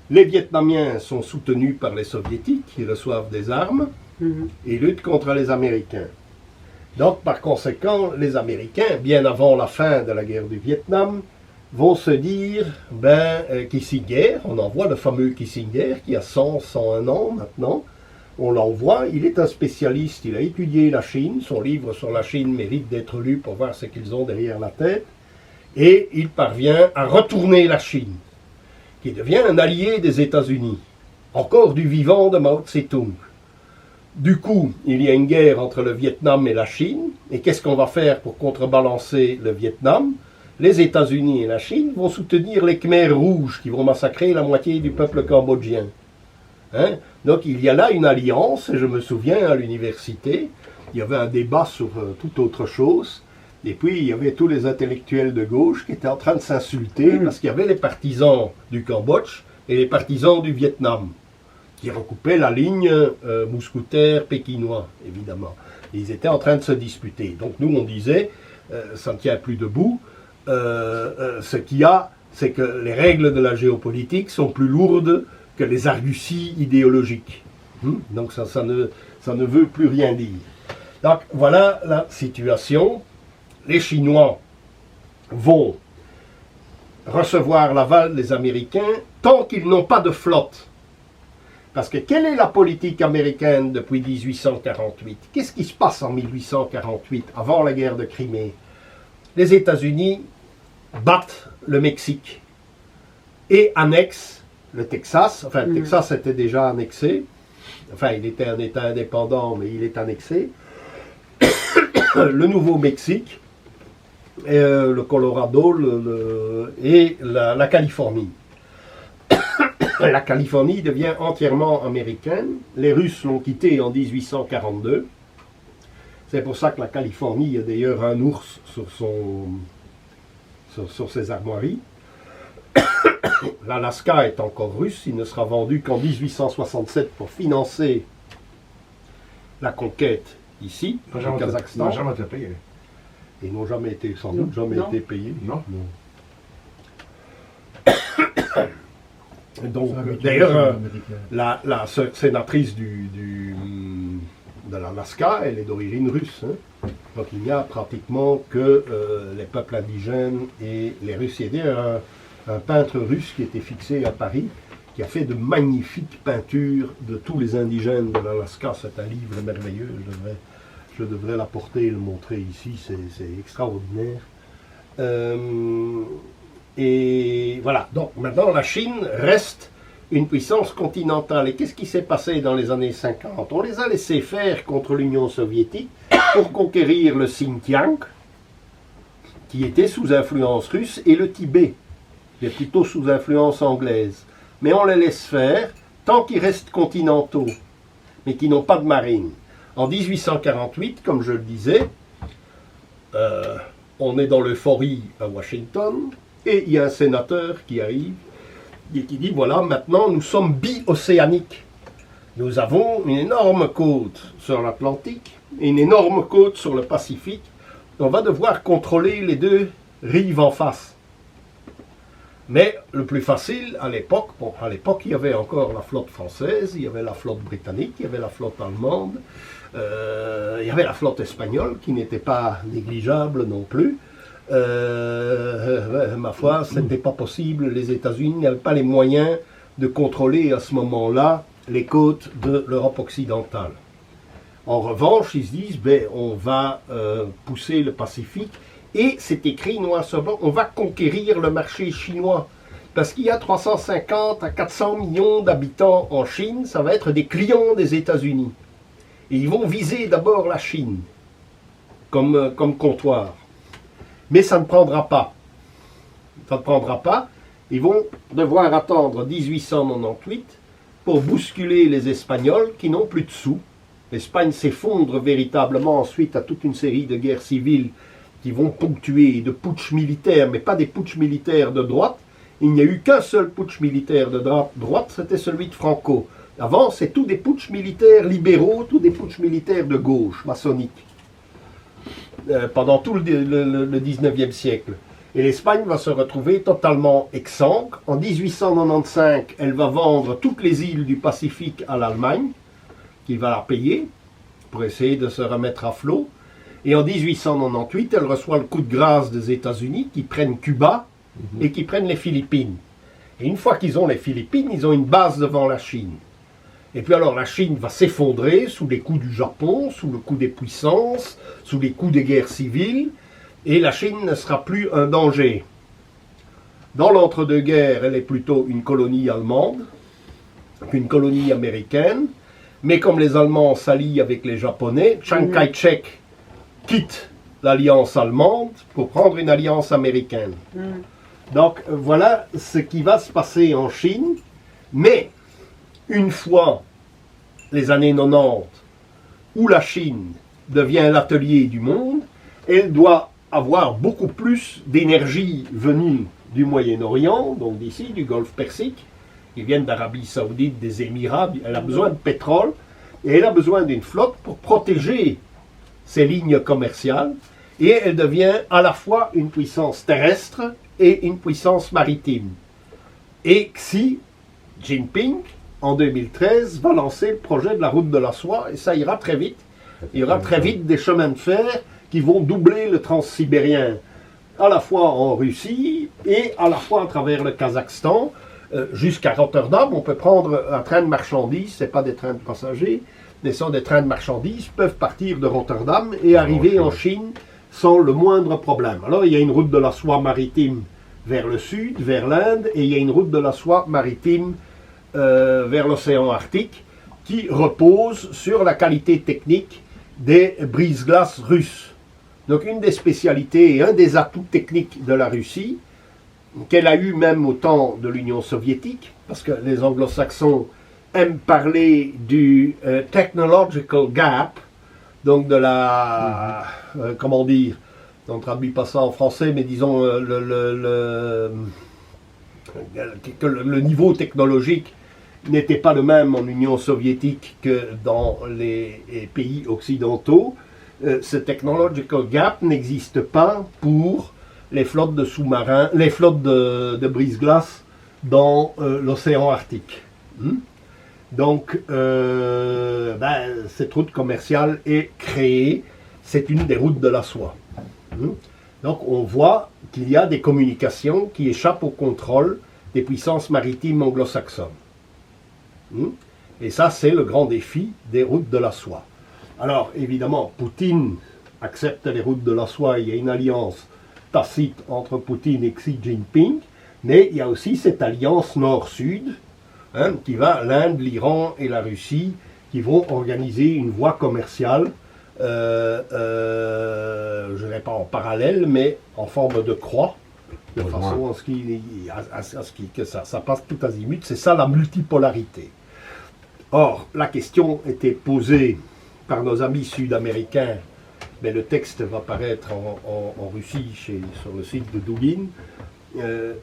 Les Vietnamiens sont soutenus par les Soviétiques, qui reçoivent des armes et luttent contre les Américains. Donc, par conséquent, les Américains, bien avant la fin de la guerre du Vietnam, vont se dire, Kissinger, on envoie le fameux Kissinger, qui a 101 ans maintenant, on l'envoie, il est un spécialiste, il a étudié la Chine, son livre sur la Chine mérite d'être lu pour voir ce qu'ils ont derrière la tête, et il parvient à retourner la Chine, qui devient un allié des États-Unis, encore du vivant de Mao Tse-tung. Du coup, il y a une guerre entre le Vietnam et la Chine, et qu'est-ce qu'on va faire pour contrebalancer le Vietnam? Les États-Unis et la Chine vont soutenir les Khmers rouges qui vont massacrer la moitié du peuple cambodgien. Hein? Donc il y a là une alliance, et je me souviens à l'université, il y avait un débat sur toute autre chose, et puis il y avait tous les intellectuels de gauche qui étaient en train de s'insulter, parce qu'il y avait les partisans du Cambodge et les partisans du Vietnam, qui recoupaient la ligne mousquetaire pékinois, évidemment. Et ils étaient en train de se disputer. Donc nous on disait, ça ne tient plus debout, ce qu'il y a, c'est que les règles de la géopolitique sont plus lourdes que les arguties idéologiques. Donc ça ne veut plus rien dire. Donc voilà la situation. Les Chinois vont recevoir l'aval des Américains tant qu'ils n'ont pas de flotte. Parce que quelle est la politique américaine depuis 1848? Qu'est-ce qui se passe en 1848, avant la guerre de Crimée? Les États-Unis battent le Mexique et annexent le Texas. Enfin, le Texas était déjà annexé. Enfin, il était un État indépendant, mais il est annexé. Le Nouveau-Mexique, le Colorado et la Californie. La Californie devient entièrement américaine. Les Russes l'ont quittée en 1842. C'est pour ça que la Californie a d'ailleurs un ours sur ses armoiries. L'Alaska est encore russe, il ne sera vendu qu'en 1867 pour financer la conquête ici, au Kazakhstan. Ils n'ont jamais été payés. Ils n'ont jamais été, sans doute, jamais été payés. Non. Donc, d'ailleurs, la sénatrice de l'Alaska, elle est d'origine russe. Hein. Donc il n'y a pratiquement que les peuples indigènes et les Russes. Il y a un peintre russe qui était fixé à Paris, qui a fait de magnifiques peintures de tous les indigènes de l'Alaska. C'est un livre merveilleux, je devrais l'apporter et le montrer ici, c'est extraordinaire. Et voilà, donc maintenant la Chine reste une puissance continentale. Et qu'est-ce qui s'est passé dans les années 50? On les a laissés faire contre l'Union soviétique pour conquérir le Xinjiang, qui était sous influence russe, et le Tibet, qui est plutôt sous influence anglaise. Mais on les laisse faire tant qu'ils restent continentaux, mais qui n'ont pas de marine. En 1848, comme je le disais, on est dans l'euphorie à Washington, et il y a un sénateur qui arrive et qui dit, voilà, maintenant nous sommes bi-océaniques. Nous avons une énorme côte sur l'Atlantique et une énorme côte sur le Pacifique. On va devoir contrôler les deux rives en face. Mais le plus facile à l'époque, il y avait encore la flotte française, il y avait la flotte britannique, il y avait la flotte allemande, il y avait la flotte espagnole qui n'était pas négligeable non plus. Ma foi, ce n'était pas possible. Les États-Unis n'avaient pas les moyens de contrôler à ce moment-là les côtes de l'Europe occidentale. En revanche, ils se disent, on va pousser le Pacifique, et c'est écrit noir sur blanc, on va conquérir le marché chinois. Parce qu'il y a 350 à 400 millions d'habitants en Chine, ça va être des clients des États-Unis. Et ils vont viser d'abord la Chine comme comptoir. Mais ça ne prendra pas. Ça ne prendra pas. Ils vont devoir attendre 1898 pour bousculer les Espagnols qui n'ont plus de sous. L'Espagne s'effondre véritablement ensuite à toute une série de guerres civiles qui vont ponctuer de putsch militaires, mais pas des putschs militaires de droite. Il n'y a eu qu'un seul putsch militaire de droite, c'était celui de Franco. Avant, c'est tous des putschs militaires libéraux, tous des putschs militaires de gauche, maçonniques, pendant tout le 19e siècle. Et l'Espagne va se retrouver totalement exsangue. En 1895, elle va vendre toutes les îles du Pacifique à l'Allemagne, qui va la payer pour essayer de se remettre à flot. Et en 1898, elle reçoit le coup de grâce des États-Unis qui prennent Cuba et qui prennent les Philippines. Et une fois qu'ils ont les Philippines, ils ont une base devant la Chine. Et puis alors la Chine va s'effondrer sous les coups du Japon, sous le coup des puissances, sous les coups des guerres civiles, et la Chine ne sera plus un danger. Dans l'entre-deux-guerres, elle est plutôt une colonie allemande qu'une colonie américaine, mais comme les Allemands s'allient avec les Japonais, Chiang Kai-shek quitte l'alliance allemande pour prendre une alliance américaine. Donc voilà ce qui va se passer en Chine, mais une fois les années 90, où la Chine devient l'atelier du monde, elle doit avoir beaucoup plus d'énergie venue du Moyen-Orient, donc d'ici, du Golfe Persique. Ils viennent d'Arabie Saoudite, des Émirats, elle a besoin de pétrole, et elle a besoin d'une flotte pour protéger ses lignes commerciales, et elle devient à la fois une puissance terrestre et une puissance maritime. Et Xi Jinping, en 2013, va lancer le projet de la route de la soie, et ça ira très vite. Il y aura très vite des chemins de fer qui vont doubler le transsibérien, à la fois en Russie et à la fois à travers le Kazakhstan, jusqu'à Rotterdam. On peut prendre un train de marchandises, ce n'est pas des trains de passagers, mais sont des trains de marchandises, peuvent partir de Rotterdam et arriver en Chine sans le moindre problème. Alors il y a une route de la soie maritime vers le sud, vers l'Inde, et il y a une route de la soie maritime vers l'océan Arctique, qui repose sur la qualité technique des brise-glaces russes. Donc une des spécialités et un des atouts techniques de la Russie, qu'elle a eu même au temps de l'Union soviétique, parce que les anglo-saxons aiment parler du technological gap, donc de la, comment dire, on ne traduit pas ça en français, mais disons le niveau technologique n'était pas le même en Union soviétique que dans les pays occidentaux. Ce technological gap n'existe pas pour les flottes de sous-marins, les flottes de brise-glace dans l'océan Arctique. Donc, cette route commerciale est créée, c'est une des routes de la soie. Donc, on voit qu'il y a des communications qui échappent au contrôle des puissances maritimes anglo-saxonnes. Et ça, c'est le grand défi des routes de la soie. Alors, évidemment, Poutine accepte les routes de la soie, il y a une alliance tacite entre Poutine et Xi Jinping, mais il y a aussi cette alliance nord-sud, qui va, l'Inde, l'Iran et la Russie, qui vont organiser une voie commerciale, je ne dirais pas en parallèle, mais en forme de croix, de façon à ce que ça passe tout azimut. C'est ça la multipolarité. Or, la question était posée par nos amis sud-américains, mais le texte va paraître en Russie sur le site de Dugin.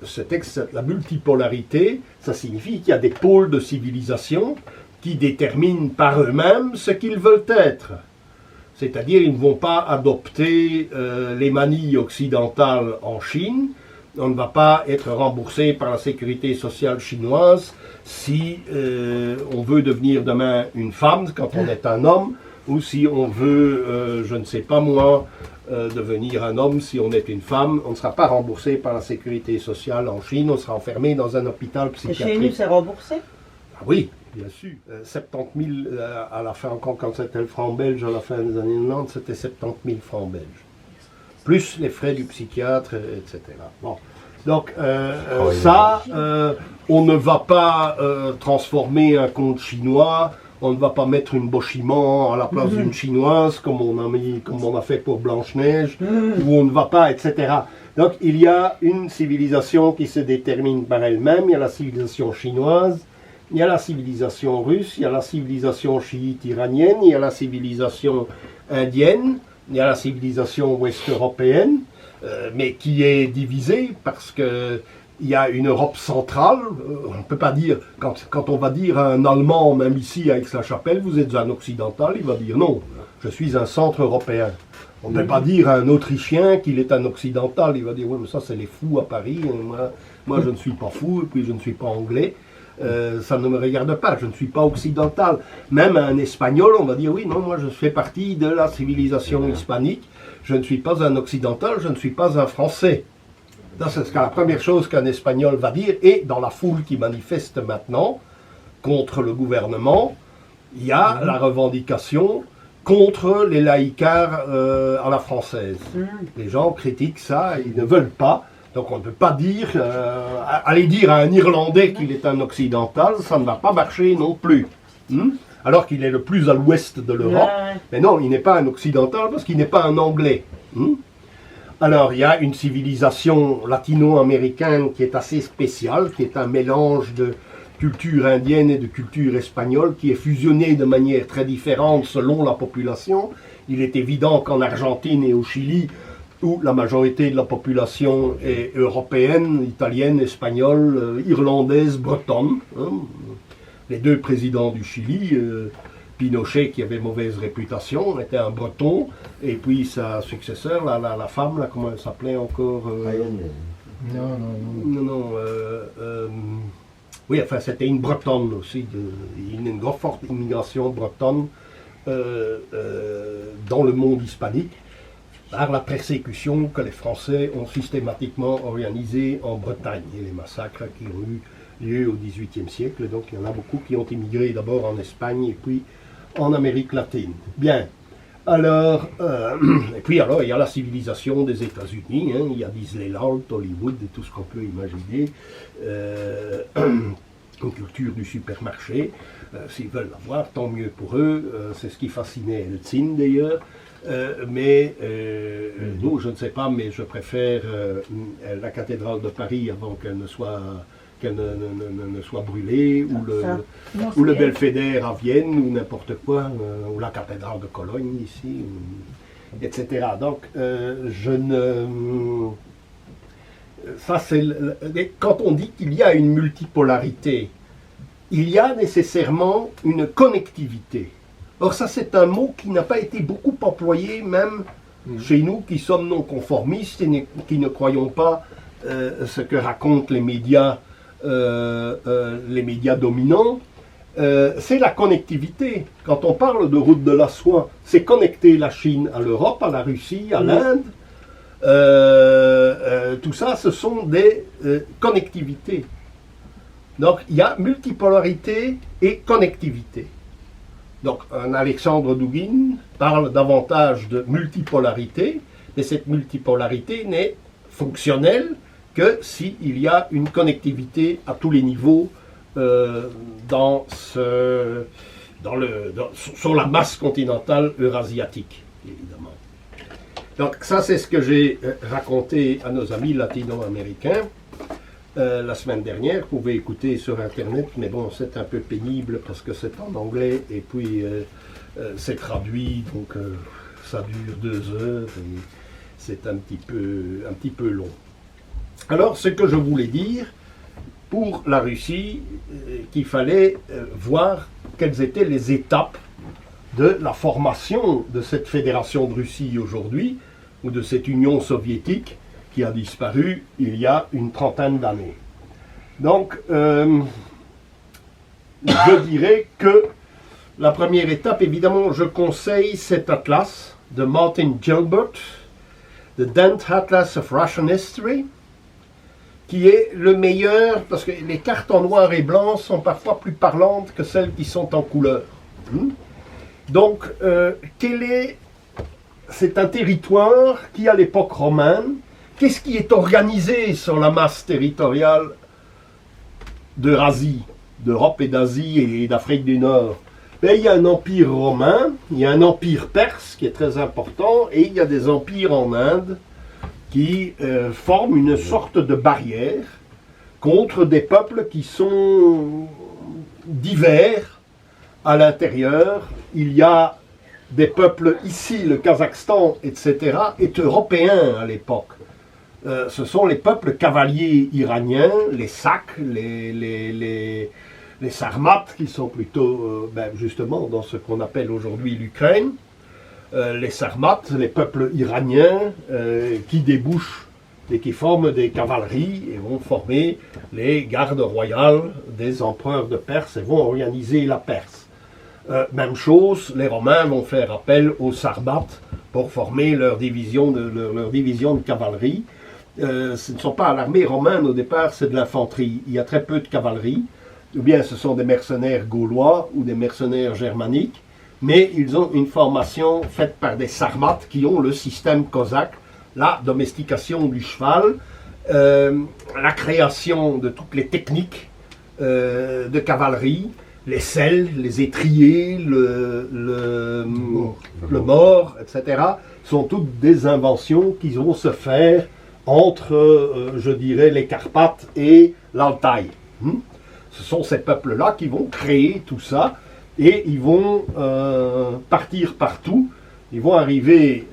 Ce texte, la multipolarité, ça signifie qu'il y a des pôles de civilisation qui déterminent par eux-mêmes ce qu'ils veulent être. C'est-à-dire, ils ne vont pas adopter les manies occidentales en Chine. On ne va pas être remboursé par la sécurité sociale chinoise si on veut devenir demain une femme quand on est un homme, ou si on veut, je ne sais pas moi, devenir un homme si on est une femme. On ne sera pas remboursé par la sécurité sociale en Chine, on sera enfermé dans un hôpital psychiatrique. Et chez nous, c'est remboursé? Ah oui, bien sûr. 70 000, à la fin, encore quand c'était le franc belge, à la fin des années 90, c'était 70 000 francs belges. Plus les frais du psychiatre, etc. Bon. Donc, on ne va pas transformer un compte chinois, on ne va pas mettre une Bochiment à la place d'une chinoise, comme on a fait pour Blanche-Neige, ou on ne va pas, etc. Donc, il y a une civilisation qui se détermine par elle-même, il y a la civilisation chinoise, Il y a la civilisation russe, il y a la civilisation chiite iranienne, il y a la civilisation indienne, il y a la civilisation ouest-européenne, mais qui est divisée parce que il y a une Europe centrale. On ne peut pas dire, quand on va dire à un Allemand, même ici à Aix-la-Chapelle, vous êtes un occidental, il va dire non, je suis un centre européen. On ne peut pas dire à un Autrichien qu'il est un occidental, il va dire oui, mais ça c'est les fous à Paris, moi je ne suis pas fou, et puis je ne suis pas anglais. Ça ne me regarde pas, je ne suis pas occidental. Même un Espagnol, on va dire oui, non, moi je fais partie de la civilisation hispanique, je ne suis pas un occidental, je ne suis pas un Français. C'est la première chose qu'un Espagnol va dire, et dans la foule qui manifeste maintenant contre le gouvernement, il y a la revendication contre les laïcards à la française. Les gens critiquent ça, ils ne veulent pas. Donc on ne peut pas dire, aller dire à un Irlandais qu'il est un occidental, ça ne va pas marcher non plus. Alors qu'il est le plus à l'ouest de l'Europe. Mais non, il n'est pas un occidental parce qu'il n'est pas un anglais. Alors il y a une civilisation latino-américaine qui est assez spéciale, qui est un mélange de culture indienne et de culture espagnole, qui est fusionnée de manière très différente selon la population. Il est évident qu'en Argentine et au Chili, où la majorité de la population est européenne, italienne, espagnole, irlandaise, bretonne. Les deux présidents du Chili, Pinochet, qui avait mauvaise réputation, était un breton, et puis sa successeur, la femme, là, comment elle s'appelait encore oui, enfin, c'était une bretonne aussi, une grosse forte immigration bretonne dans le monde hispanique, par la persécution que les Français ont systématiquement organisée en Bretagne, et les massacres qui ont eu lieu au XVIIIe siècle. Donc il y en a beaucoup qui ont immigré d'abord en Espagne et puis en Amérique latine. Bien. Alors, et puis alors il y a la civilisation des États-Unis, il y a Disneyland, Hollywood et tout ce qu'on peut imaginer, une culture du supermarché. S'ils veulent l'avoir, tant mieux pour eux. C'est ce qui fascinait Eltsine d'ailleurs. Mais nous, je ne sais pas, mais je préfère la cathédrale de Paris avant qu'elle ne soit brûlée, ou le Belvédère à Vienne, ou n'importe quoi, ou la cathédrale de Cologne ici, etc. Donc, ça c'est quand on dit qu'il y a une multipolarité, il y a nécessairement une connectivité. Or ça c'est un mot qui n'a pas été beaucoup employé, même chez nous qui sommes non conformistes et qui ne croyons pas ce que racontent les médias dominants. C'est la connectivité. Quand on parle de route de la soie, c'est connecter la Chine à l'Europe, à la Russie, à l'Inde. Tout ça, ce sont des connectivités. Donc il y a multipolarité et connectivité. Donc un Alexandre Dugin parle davantage de multipolarité, mais cette multipolarité n'est fonctionnelle que s'il y a une connectivité à tous les niveaux sur la masse continentale eurasiatique, évidemment. Donc ça c'est ce que j'ai raconté à nos amis latino-américains la semaine dernière. Vous pouvez écouter sur internet, mais bon, c'est un peu pénible parce que c'est en anglais et puis c'est traduit, donc ça dure 2 heures et c'est un petit peu long. Alors ce que je voulais dire pour la Russie, qu'il fallait voir quelles étaient les étapes de la formation de cette fédération de Russie aujourd'hui, ou de cette Union soviétique qui a disparu il y a une 30aine d'années. Donc, je dirais que la première étape, évidemment, je conseille cet atlas de Martin Gilbert, The Dent Atlas of Russian History, qui est le meilleur, parce que les cartes en noir et blanc sont parfois plus parlantes que celles qui sont en couleur. Donc, c'est un territoire qui, à l'époque romaine, qu'est-ce qui est organisé sur la masse territoriale d'Eurasie, d'Europe et d'Asie et d'Afrique du Nord? Il y a un empire romain, il y a un empire perse qui est très important, et il y a des empires en Inde qui forment une sorte de barrière contre des peuples qui sont divers à l'intérieur. Il y a des peuples ici, le Kazakhstan, etc., est européen à l'époque. Ce sont les peuples cavaliers iraniens, les Sacs, les Sarmates, qui sont plutôt justement dans ce qu'on appelle aujourd'hui l'Ukraine. Les Sarmates, les peuples iraniens qui débouchent et qui forment des cavaleries et vont former les gardes royales des empereurs de Perse et vont organiser la Perse. Même chose, les Romains vont faire appel aux Sarmates pour former leur division de cavalerie. Ce ne sont pas l'armée romaine au départ, c'est de l'infanterie. Il y a très peu de cavalerie, ou bien ce sont des mercenaires gaulois ou des mercenaires germaniques, mais ils ont une formation faite par des Sarmates qui ont le système cosaque, la domestication du cheval, la création de toutes les techniques de cavalerie, les selles, les étriers, le mors, etc., sont toutes des inventions qui vont se faire entre, je dirais, les Carpates et l'Altaï. Ce sont ces peuples-là qui vont créer tout ça et ils vont partir partout. Ils vont arriver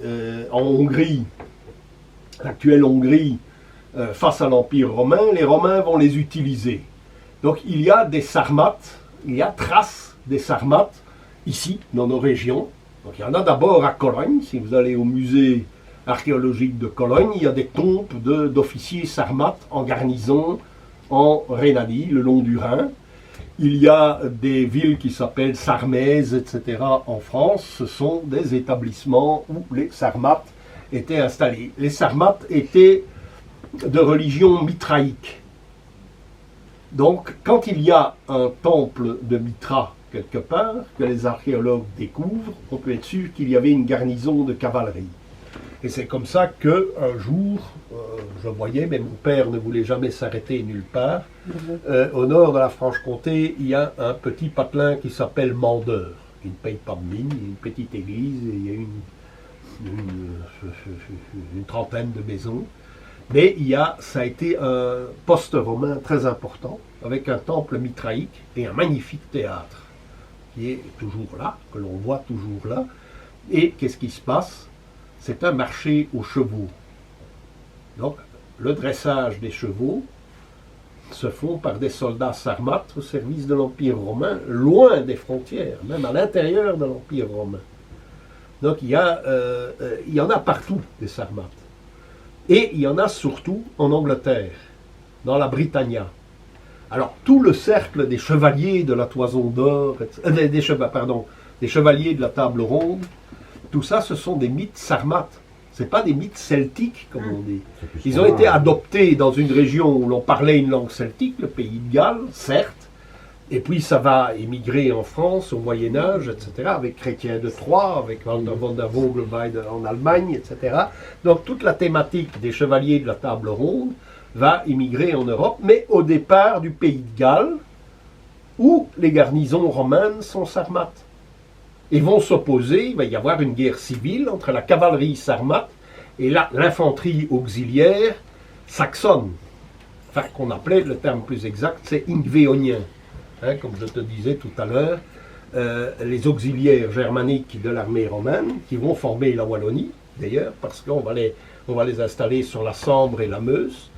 en Hongrie, l'actuelle Hongrie, face à l'Empire romain. Les Romains vont les utiliser. Donc il y a des Sarmates, il y a traces des Sarmates ici, dans nos régions. Donc il y en a d'abord à Cologne. Si vous allez au musée archéologique de Cologne, il y a des tombes d'officiers sarmates en garnison en Rhénanie, le long du Rhin. Il y a des villes qui s'appellent Sarmèse, etc. en France. Ce sont des établissements où les Sarmates étaient installés. Les Sarmates étaient de religion mitraïque. Donc, quand il y a un temple de Mitra quelque part, que les archéologues découvrent, on peut être sûr qu'il y avait une garnison de cavalerie. Et c'est comme ça qu'un jour, je voyais, mais mon père ne voulait jamais s'arrêter nulle part, au nord de la Franche-Comté, il y a un petit patelin qui s'appelle Mandeur. Il ne paye pas de mine, il y a une petite église, et il y a une trentaine de maisons. Mais ça a été un poste romain très important, avec un temple mitraïque et un magnifique théâtre, qui est toujours là, que l'on voit toujours là. Et qu'est-ce qui se passe? C'est un marché aux chevaux. Donc, le dressage des chevaux se font par des soldats sarmates au service de l'Empire romain, loin des frontières, même à l'intérieur de l'Empire romain. Donc, il y en a partout, des sarmates. Et il y en a surtout en Angleterre, dans la Britannia. Alors, tout le cercle des chevaliers de la toison d'or, des chevaliers de la table ronde, tout ça, ce sont des mythes sarmates. Ce n'est pas des mythes celtiques, comme on dit. Ils ont été adoptés dans une région où l'on parlait une langue celtique, le pays de Galles, certes, et puis ça va émigrer en France au Moyen-Âge, etc., avec Chrétien de Troyes, avec von der Vogelweide en Allemagne, etc. Donc toute la thématique des chevaliers de la table ronde va émigrer en Europe, mais au départ du pays de Galles, où les garnisons romaines sont sarmates. Et vont s'opposer, il va y avoir une guerre civile entre la cavalerie sarmate et l'infanterie auxiliaire saxonne. Enfin, qu'on appelait, le terme plus exact, c'est ingvéonien. Hein, comme je te disais tout à l'heure, les auxiliaires germaniques de l'armée romaine, qui vont former la Wallonie, d'ailleurs, parce qu'on va les installer sur la Sambre et la Meuse,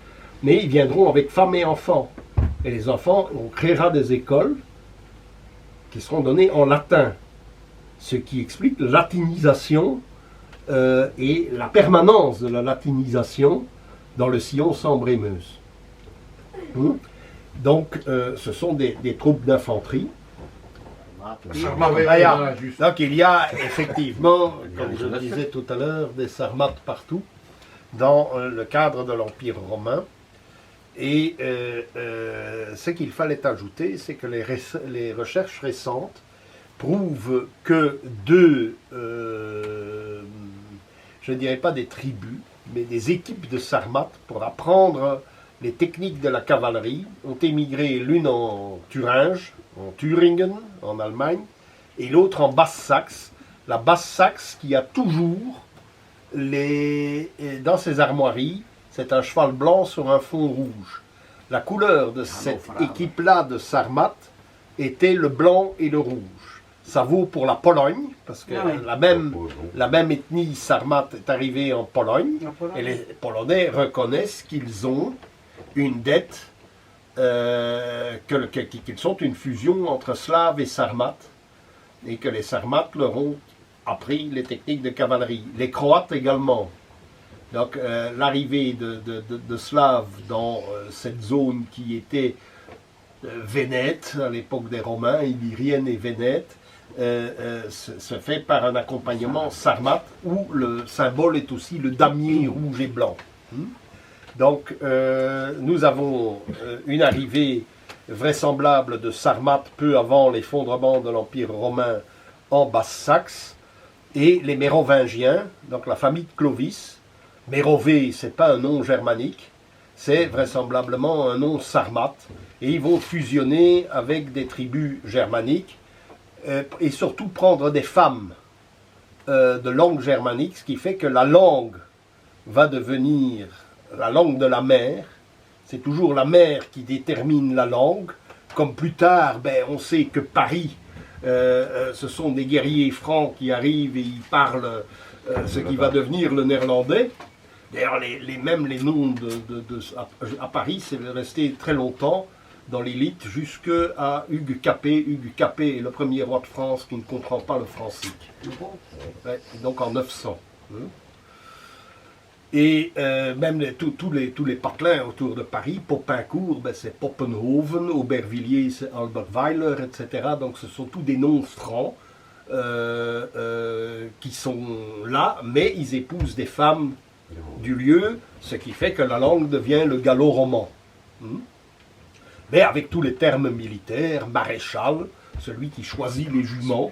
mais ils viendront avec femmes et enfants. Et les enfants, on créera des écoles qui seront données en latin. Ce qui explique la latinisation et la permanence de la latinisation dans le sillon Sambre et Meuse. Donc, ce sont des troupes d'infanterie. Donc, il y a effectivement, comme je le disais tout à l'heure, des sarmates partout dans le cadre de l'Empire romain. Et ce qu'il fallait ajouter, c'est que les recherches récentes prouve que deux, je ne dirais pas des tribus, mais des équipes de sarmates pour apprendre les techniques de la cavalerie ont émigré l'une en Thuringe, en Thüringen, en Allemagne, et l'autre en Basse-Saxe. La Basse-Saxe qui a toujours, dans ses armoiries, c'est un cheval blanc sur un fond rouge. La couleur de cette équipe-là de sarmates était le blanc et le rouge. Ça vaut pour la Pologne, parce que la même ethnie sarmate est arrivée en Pologne, et les Polonais reconnaissent qu'ils ont une dette, qu'ils sont une fusion entre Slaves et Sarmates, et que les Sarmates leur ont appris les techniques de cavalerie. Les Croates également. Donc l'arrivée de Slaves dans cette zone qui était Vénète, à l'époque des Romains, Illyrienne et Vénète, se fait par un accompagnement sarmate où le symbole est aussi le damier rouge et blanc. Donc nous avons une arrivée vraisemblable de Sarmates peu avant l'effondrement de l'Empire romain en Basse-Saxe, et les Mérovingiens, donc la famille de Clovis. Mérové, ce n'est pas un nom germanique, c'est vraisemblablement un nom sarmate, et ils vont fusionner avec des tribus germaniques, et surtout prendre des femmes de langue germanique, ce qui fait que la langue va devenir la langue de la mer. C'est toujours la mer qui détermine la langue, comme plus tard, on sait que Paris, ce sont des guerriers francs qui arrivent et ils parlent ce qui va devenir le néerlandais. D'ailleurs, même les noms à Paris, c'est resté très longtemps dans l'élite, jusqu'à Hugues Capet. Hugues Capet est le premier roi de France qui ne comprend pas le francique. Ouais, donc en 900. Et même tous les patelins autour de Paris, Popincourt, c'est Poppenhoven, Aubervilliers, c'est Albertweiler, etc. Donc ce sont tous des noms francs qui sont là, mais ils épousent des femmes du lieu, ce qui fait que la langue devient le gallo-roman. Mais avec tous les termes militaires, maréchal, celui qui choisit les juments,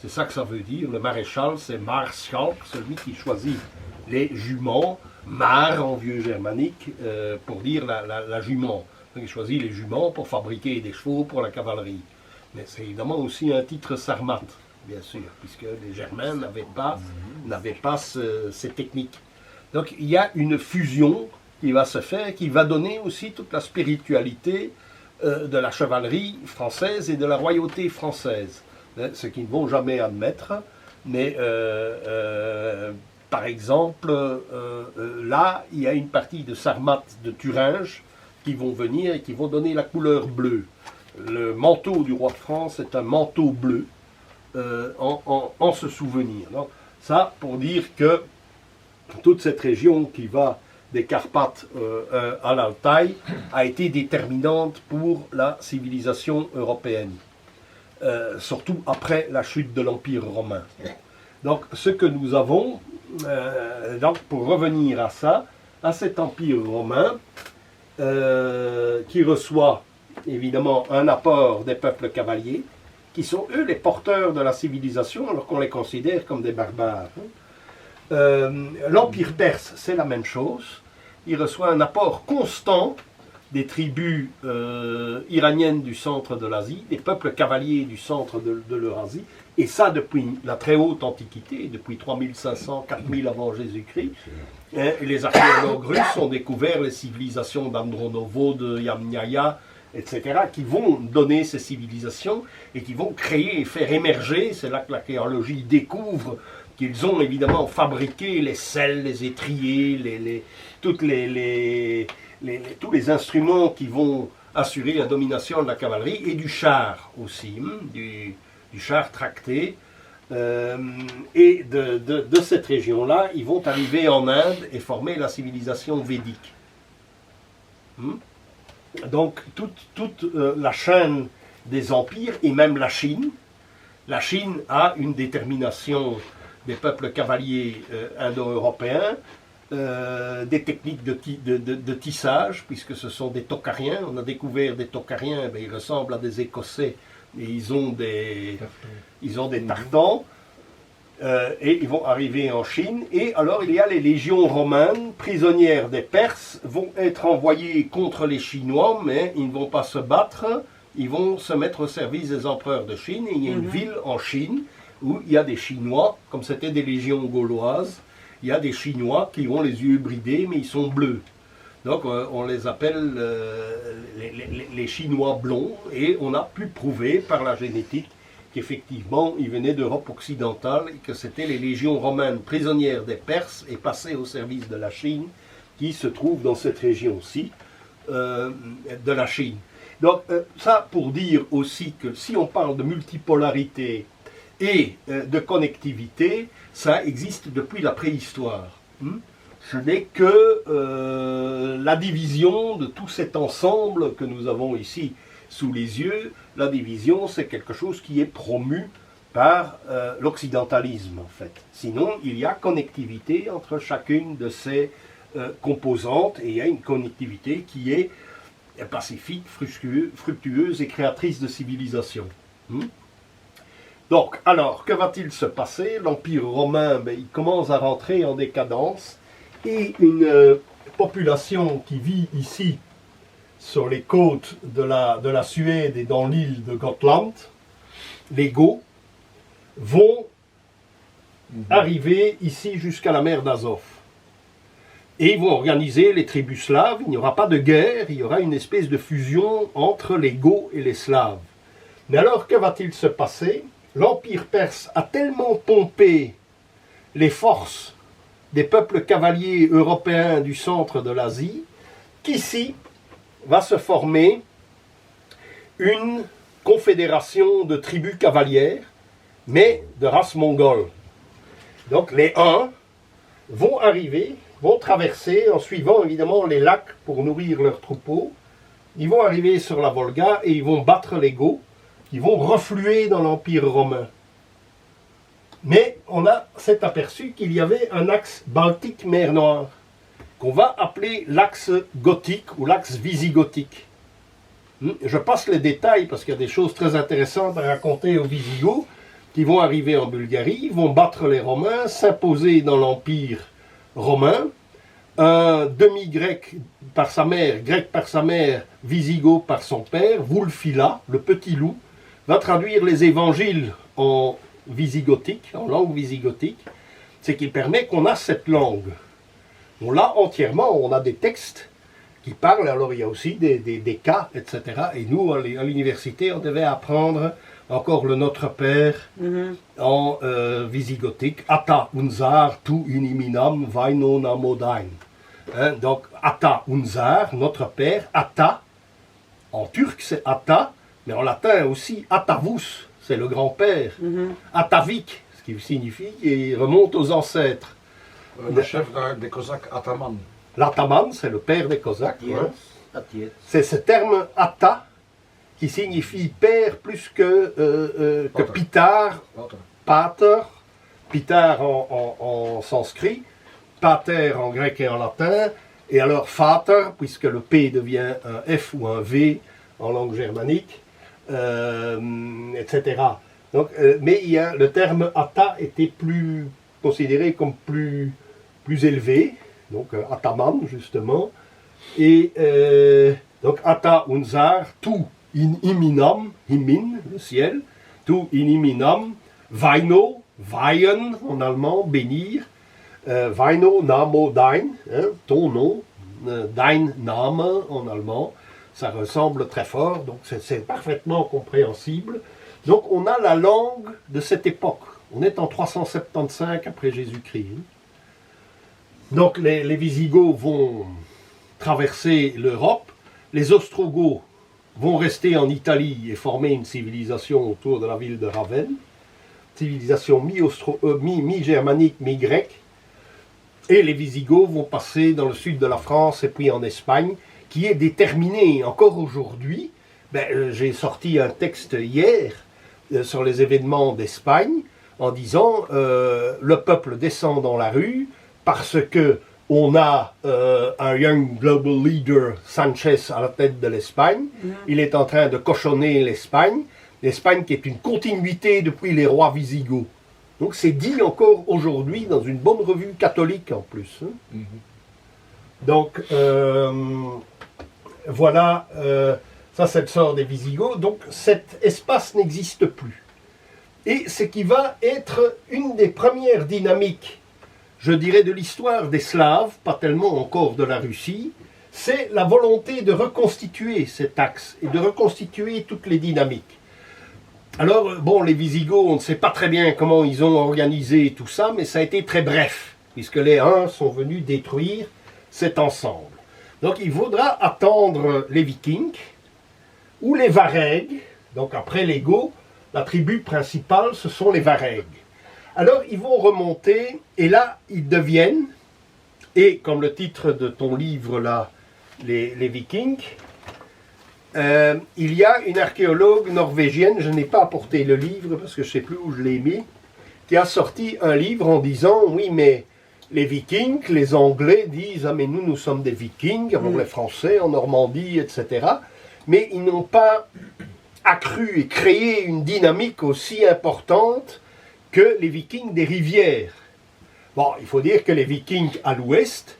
c'est ça que ça veut dire. Le maréchal, c'est Marschalk, celui qui choisit les juments, mar en vieux germanique, pour dire la jument. Donc il choisit les juments pour fabriquer des chevaux pour la cavalerie. Mais c'est évidemment aussi un titre sarmate, bien sûr, puisque les Germains n'avaient pas ces techniques. Donc il y a une fusion qui va se faire, qui va donner aussi toute la spiritualité de la chevalerie française et de la royauté française. Ce qu'ils ne vont jamais admettre, mais par exemple, là, il y a une partie de sarmates de Thuringe qui vont venir et qui vont donner la couleur bleue. Le manteau du roi de France est un manteau bleu en se souvenir. Donc, ça, pour dire que toute cette région qui va des Carpates à l'Altaï a été déterminante pour la civilisation européenne, surtout après la chute de l'Empire romain. Donc, ce que nous avons, donc pour revenir à ça, à cet Empire romain, qui reçoit évidemment un apport des peuples cavaliers, qui sont eux les porteurs de la civilisation, alors qu'on les considère comme des barbares. L'Empire perse, c'est la même chose. Il reçoit un apport constant des tribus iraniennes du centre de l'Asie, des peuples cavaliers du centre de l'Eurasie, et ça depuis la très haute Antiquité, depuis 3500, 4000 avant Jésus-Christ. Les archéologues russes ont découvert les civilisations d'Andronovo, de Yamnaya, etc., qui vont donner ces civilisations et qui vont créer et faire émerger, c'est là que l'archéologie découvre qu'ils ont évidemment fabriqué les selles, les étriers, tous les instruments qui vont assurer la domination de la cavalerie et du char aussi, du char tracté. Et de cette région-là, ils vont arriver en Inde et former la civilisation védique. Donc toute la chaîne des empires et même la Chine a une détermination des peuples cavaliers indo-européens, des techniques de tissage, puisque ce sont des tocariens. On a découvert des tocariens, ils ressemblent à des Écossais, et ils ont des tartans, et ils vont arriver en Chine. Et alors il y a les légions romaines, prisonnières des Perses, vont être envoyées contre les Chinois, mais ils ne vont pas se battre, ils vont se mettre au service des empereurs de Chine. Et il y a une ville en Chine où il y a des Chinois, comme c'était des légions gauloises, il y a des Chinois qui ont les yeux bridés, mais ils sont bleus. Donc on les appelle les Chinois blonds, et on a pu prouver par la génétique qu'effectivement ils venaient d'Europe occidentale et que c'était les légions romaines prisonnières des Perses et passées au service de la Chine qui se trouvent dans cette région-ci de la Chine. Donc ça pour dire aussi que si on parle de multipolarité et de connectivité, ça existe depuis la préhistoire. Ce n'est que la division de tout cet ensemble que nous avons ici sous les yeux. La division, c'est quelque chose qui est promu par l'occidentalisme, en fait. Sinon, il y a connectivité entre chacune de ces composantes, et il y a une connectivité qui est pacifique, fructueuse et créatrice de civilisation. Donc, alors, que va-t-il se passer? L'Empire romain, il commence à rentrer en décadence, et une population qui vit ici, sur les côtes de la Suède et dans l'île de Gotland, les Goths, vont arriver ici jusqu'à la mer d'Azov. Et ils vont organiser les tribus slaves. Il n'y aura pas de guerre, il y aura une espèce de fusion entre les Goths et les Slaves. Mais alors, que va-t-il se passer? L'Empire perse a tellement pompé les forces des peuples cavaliers européens du centre de l'Asie qu'ici va se former une confédération de tribus cavalières, mais de race mongole. Donc les Huns vont arriver, vont traverser en suivant évidemment les lacs pour nourrir leurs troupeaux. Ils vont arriver sur la Volga et ils vont battre les Goths, qui vont refluer dans l'Empire romain. Mais on s'est aperçu qu'il y avait un axe Baltique-Mer Noire, qu'on va appeler l'axe gothique ou l'axe visigothique. Je passe les détails parce qu'il y a des choses très intéressantes à raconter aux Visigoths qui vont arriver en Bulgarie, vont battre les Romains, s'imposer dans l'Empire romain. Un demi-grec par sa mère, grec par sa mère, Visigoth par son père, Wulfila, le petit loup, va traduire les évangiles en visigothique, en langue visigothique, c'est qu'il permet qu'on a cette langue. On l'a entièrement, on a des textes qui parlent, alors il y a aussi des cas, etc. Et nous, à l'université, on devait apprendre encore le Notre Père en visigothique. Ata unzar tu iniminam vaino namodain. Donc, Ata unzar, Notre Père, Ata, en turc c'est Ata, mais en latin aussi Atavus, c'est le grand-père. Atavik, ce qui signifie qu'il remonte aux ancêtres. Le chef des Cosaques, Ataman. L'Ataman, c'est le père des Cosaques. C'est ce terme Ata qui signifie père plus que Pitar, Pater, Pitar en sanskrit, Pater en grec et en latin, et alors Vater, puisque le P devient un F ou un V en langue germanique, etc. Donc, mais le terme Ata était considéré comme plus élevé, donc Ataman justement, et donc Ata unzar, tu in iminam, himin, le ciel, tu in iminam, vaino, vaien en allemand, bénir, vaino namo dein, ton nom, dein Name en allemand, ça ressemble très fort, donc c'est parfaitement compréhensible. Donc on a la langue de cette époque, on est en 375 après Jésus-Christ. Donc les Visigoths vont traverser l'Europe, les Ostrogoths vont rester en Italie et former une civilisation autour de la ville de Ravenne, civilisation mi-germanique, mi-grecque, et les Visigoths vont passer dans le sud de la France et puis en Espagne, qui est déterminée encore aujourd'hui. J'ai sorti un texte hier sur les événements d'Espagne en disant le peuple descend dans la rue parce que on a un young global leader, Sanchez, à la tête de l'Espagne. Il est en train de cochonner l'Espagne qui est une continuité depuis les rois visigoths. Donc c'est dit encore aujourd'hui dans une bonne revue catholique en plus. Donc voilà, ça c'est le sort des Visigoths. Donc cet espace n'existe plus. Et ce qui va être une des premières dynamiques, je dirais, de l'histoire des Slaves, pas tellement encore de la Russie, c'est la volonté de reconstituer cet axe et de reconstituer toutes les dynamiques. Alors, bon, les Visigoths, on ne sait pas très bien comment ils ont organisé tout ça, mais ça a été très bref, puisque les Huns sont venus détruire cet ensemble. Donc, il faudra attendre les Vikings ou les Varegs. Donc, après les Goths, la tribu principale, ce sont les Varegs. Alors, ils vont remonter, et là, ils deviennent, et comme le titre de ton livre, là, les Vikings, il y a une archéologue norvégienne, je n'ai pas apporté le livre, parce que je ne sais plus où je l'ai mis, qui a sorti un livre en disant, oui, mais les Vikings, les Anglais disent, ah, mais nous sommes des Vikings, avant les Français, en Normandie, etc., mais ils n'ont pas accru et créé une dynamique aussi importante que les Vikings des rivières. Bon, il faut dire que les Vikings à l'ouest,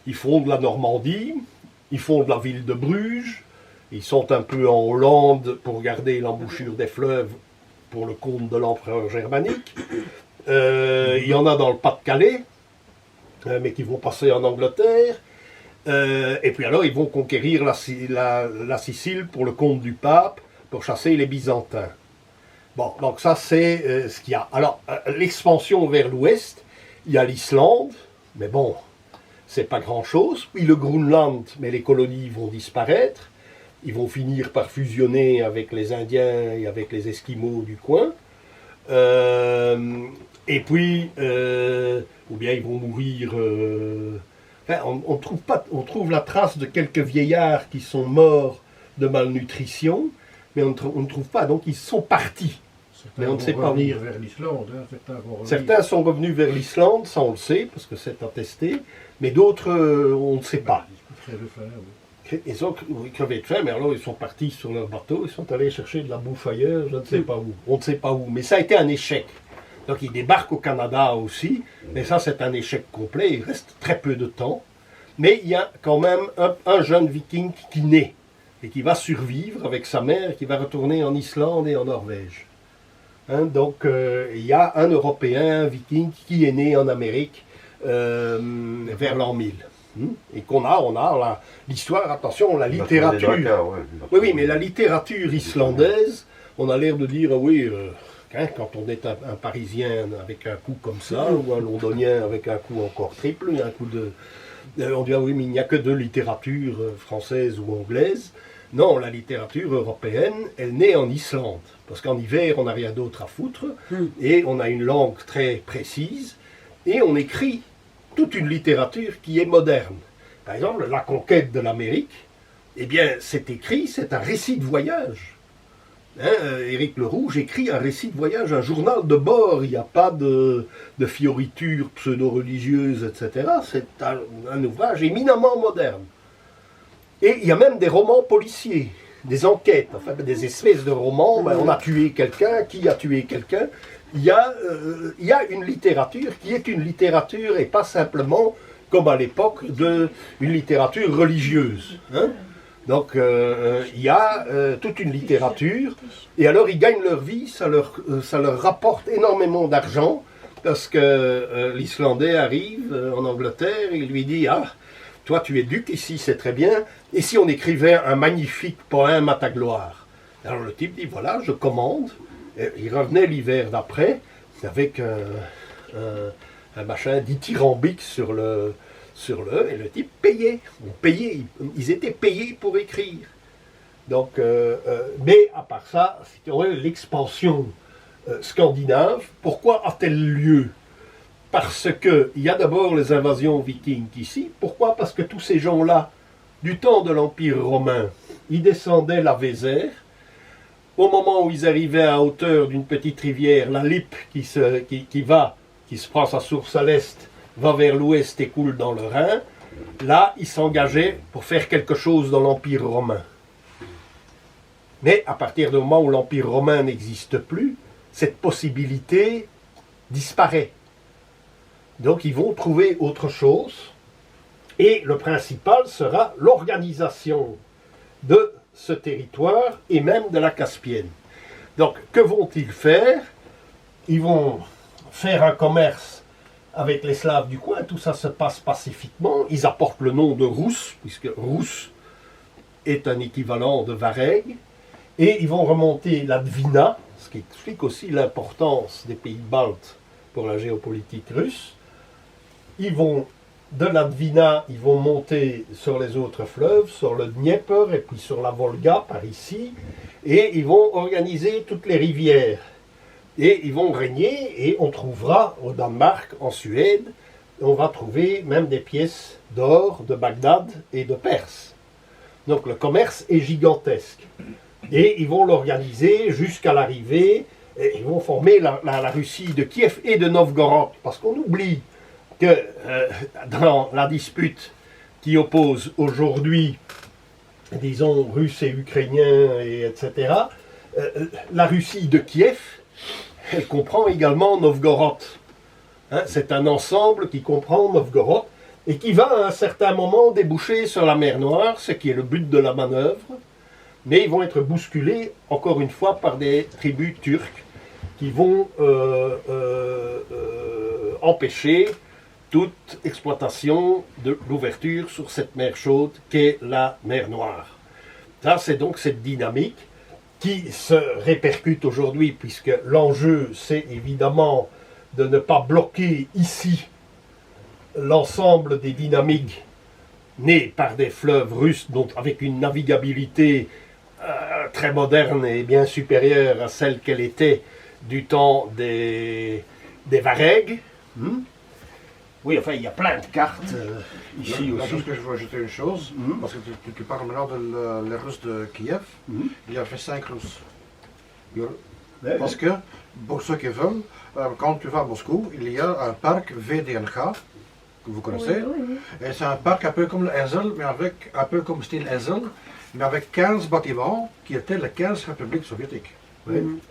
ils font de la Normandie, ils font de la ville de Bruges, ils sont un peu en Hollande pour garder l'embouchure des fleuves pour le compte de l'empereur germanique. Il y en a dans le Pas-de-Calais, mais qui vont passer en Angleterre. Et puis alors, ils vont conquérir la Sicile pour le compte du pape, pour chasser les Byzantins. Bon, donc ça, c'est ce qu'il y a. Alors, l'expansion vers l'ouest, il y a l'Islande, mais bon, c'est pas grand-chose. Puis le Groenland, mais les colonies vont disparaître. Ils vont finir par fusionner avec les Indiens et avec les Esquimaux du coin. Et puis, ou bien ils vont mourir... on trouve la trace de quelques vieillards qui sont morts de malnutrition, mais on ne trouve pas, donc ils sont partis. Mais on ne sait pas où. Vers l'Islande, hein, certains sont revenus vers l'Islande, ça on le sait, parce que c'est attesté, mais d'autres, on ne sait pas. Ils ont crevé de faim, mais alors ils sont partis sur leur bateau, ils sont allés chercher de la bouffe ailleurs, je ne sais pas où. On ne sait pas où, mais ça a été un échec. Donc ils débarquent au Canada aussi, mais ça c'est un échec complet, il reste très peu de temps. Mais il y a quand même un jeune viking qui naît, et qui va survivre avec sa mère, qui va retourner en Islande et en Norvège. Hein, donc il y a un Européen, un viking, qui est né en Amérique vers l'an 1000. Et qu'on a l'histoire, attention, la littérature. Oui, mais la littérature islandaise, on a l'air de dire, ah oui, quand on est un Parisien avec un coup comme ça, ou un Londonien avec un coup encore triple, un coup de... on dit, ah oui, mais il n'y a que de littérature française ou anglaise. Non, la littérature européenne, elle naît en Islande. Parce qu'en hiver, on n'a rien d'autre à foutre, et on a une langue très précise, et on écrit toute une littérature qui est moderne. Par exemple, la conquête de l'Amérique, eh bien, c'est écrit, c'est un récit de voyage. Hein, Éric Le Rouge écrit un récit de voyage, un journal de bord, il n'y a pas de fioritures pseudo-religieuses, etc. C'est un ouvrage éminemment moderne. Et il y a même des romans policiers, des enquêtes, enfin des espèces de romans, on a tué quelqu'un, qui a tué quelqu'un. Il y a une littérature qui est une littérature et pas simplement, comme à l'époque, une littérature religieuse. Hein. Donc il y a toute une littérature, et alors ils gagnent leur vie, ça leur rapporte énormément d'argent, parce que l'Islandais arrive en Angleterre et il lui dit « Ah, toi tu es duc ici, c'est très bien, et si on écrivait un magnifique poème à ta gloire ?» Alors le type dit « Voilà, je commande ». Il revenait l'hiver d'après avec un machin dithyrambique sur le et le type payait. Ils étaient payés pour écrire. Donc, mais à part ça, l'expansion scandinave, pourquoi a-t-elle lieu? Parce qu'il y a d'abord les invasions vikings ici. Pourquoi? Parce que tous ces gens-là, du temps de l'Empire romain, ils descendaient la Vézère. Au moment où ils arrivaient à hauteur d'une petite rivière, la Lippe qui se prend sa source à l'est, va vers l'ouest et coule dans le Rhin, là, ils s'engageaient pour faire quelque chose dans l'Empire romain. Mais à partir du moment où l'Empire romain n'existe plus, cette possibilité disparaît. Donc ils vont trouver autre chose, et le principal sera l'organisation de ce territoire et même de la Caspienne. Donc, que vont-ils faire? Ils vont faire un commerce avec les Slaves du coin, tout ça se passe pacifiquement. Ils apportent le nom de Rousse, puisque Rousse est un équivalent de Varègue. Et ils vont remonter la Dvina, ce qui explique aussi l'importance des pays baltes pour la géopolitique russe. Ils vont de la Dvina, ils vont monter sur les autres fleuves, sur le Dnieper et puis sur la Volga par ici, et ils vont organiser toutes les rivières. Et ils vont régner, et on trouvera au Danemark, en Suède, on va trouver même des pièces d'or de Bagdad et de Perse. Donc le commerce est gigantesque. Et ils vont l'organiser jusqu'à l'arrivée, et ils vont former la Russie de Kiev et de Novgorod. Parce qu'on oublie que dans la dispute qui oppose aujourd'hui, disons, Russes et Ukrainiens, etc., la Russie de Kiev, elle comprend également Novgorod. Hein, c'est un ensemble qui comprend Novgorod et qui va à un certain moment déboucher sur la mer Noire, ce qui est le but de la manœuvre. Mais ils vont être bousculés, encore une fois, par des tribus turques qui vont empêcher toute exploitation de l'ouverture sur cette mer chaude qu'est la mer Noire. Ça, c'est donc cette dynamique qui se répercute aujourd'hui, puisque l'enjeu, c'est évidemment de ne pas bloquer ici l'ensemble des dynamiques nées par des fleuves russes, donc avec une navigabilité très moderne et bien supérieure à celle qu'elle était du temps des Varègues. Oui, enfin, il y a plein de cartes ici Là, aussi. que je veux ajouter une chose, parce que tu parles maintenant de les Russes de Kiev, il y avait 5 Russes. Parce que, pour ceux qui veulent, quand tu vas à Moscou, il y a un parc VDNG, que vous connaissez, et c'est un parc un peu comme le Heysel, mais avec un peu comme style Heysel, mais avec 15 bâtiments qui étaient les 15 républiques soviétiques.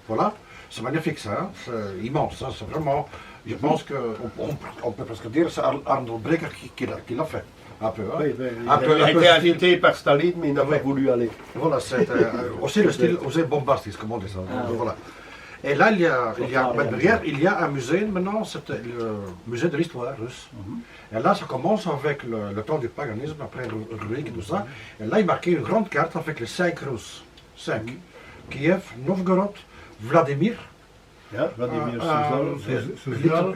Voilà, c'est magnifique ça, hein? C'est immense, ça, c'est vraiment, je pense qu'on peut presque dire que c'est Arnold Breker qui l'a fait. Un peu, hein? Oui, Un peu il a été style- invité par Staline, mais il n'a pas voulu aller. Voilà, c'est aussi le style aussi bombastique, comme on dit ça. Voilà. Et là, derrière, il y a un musée maintenant, c'est le musée de l'histoire russe. Et là, ça commence avec le temps du paganisme, après Rurik et tout ça. Et là, il marquait une grande carte avec les 5 Russes. 5. Kiev, Novgorod, Vladimir, Vladimir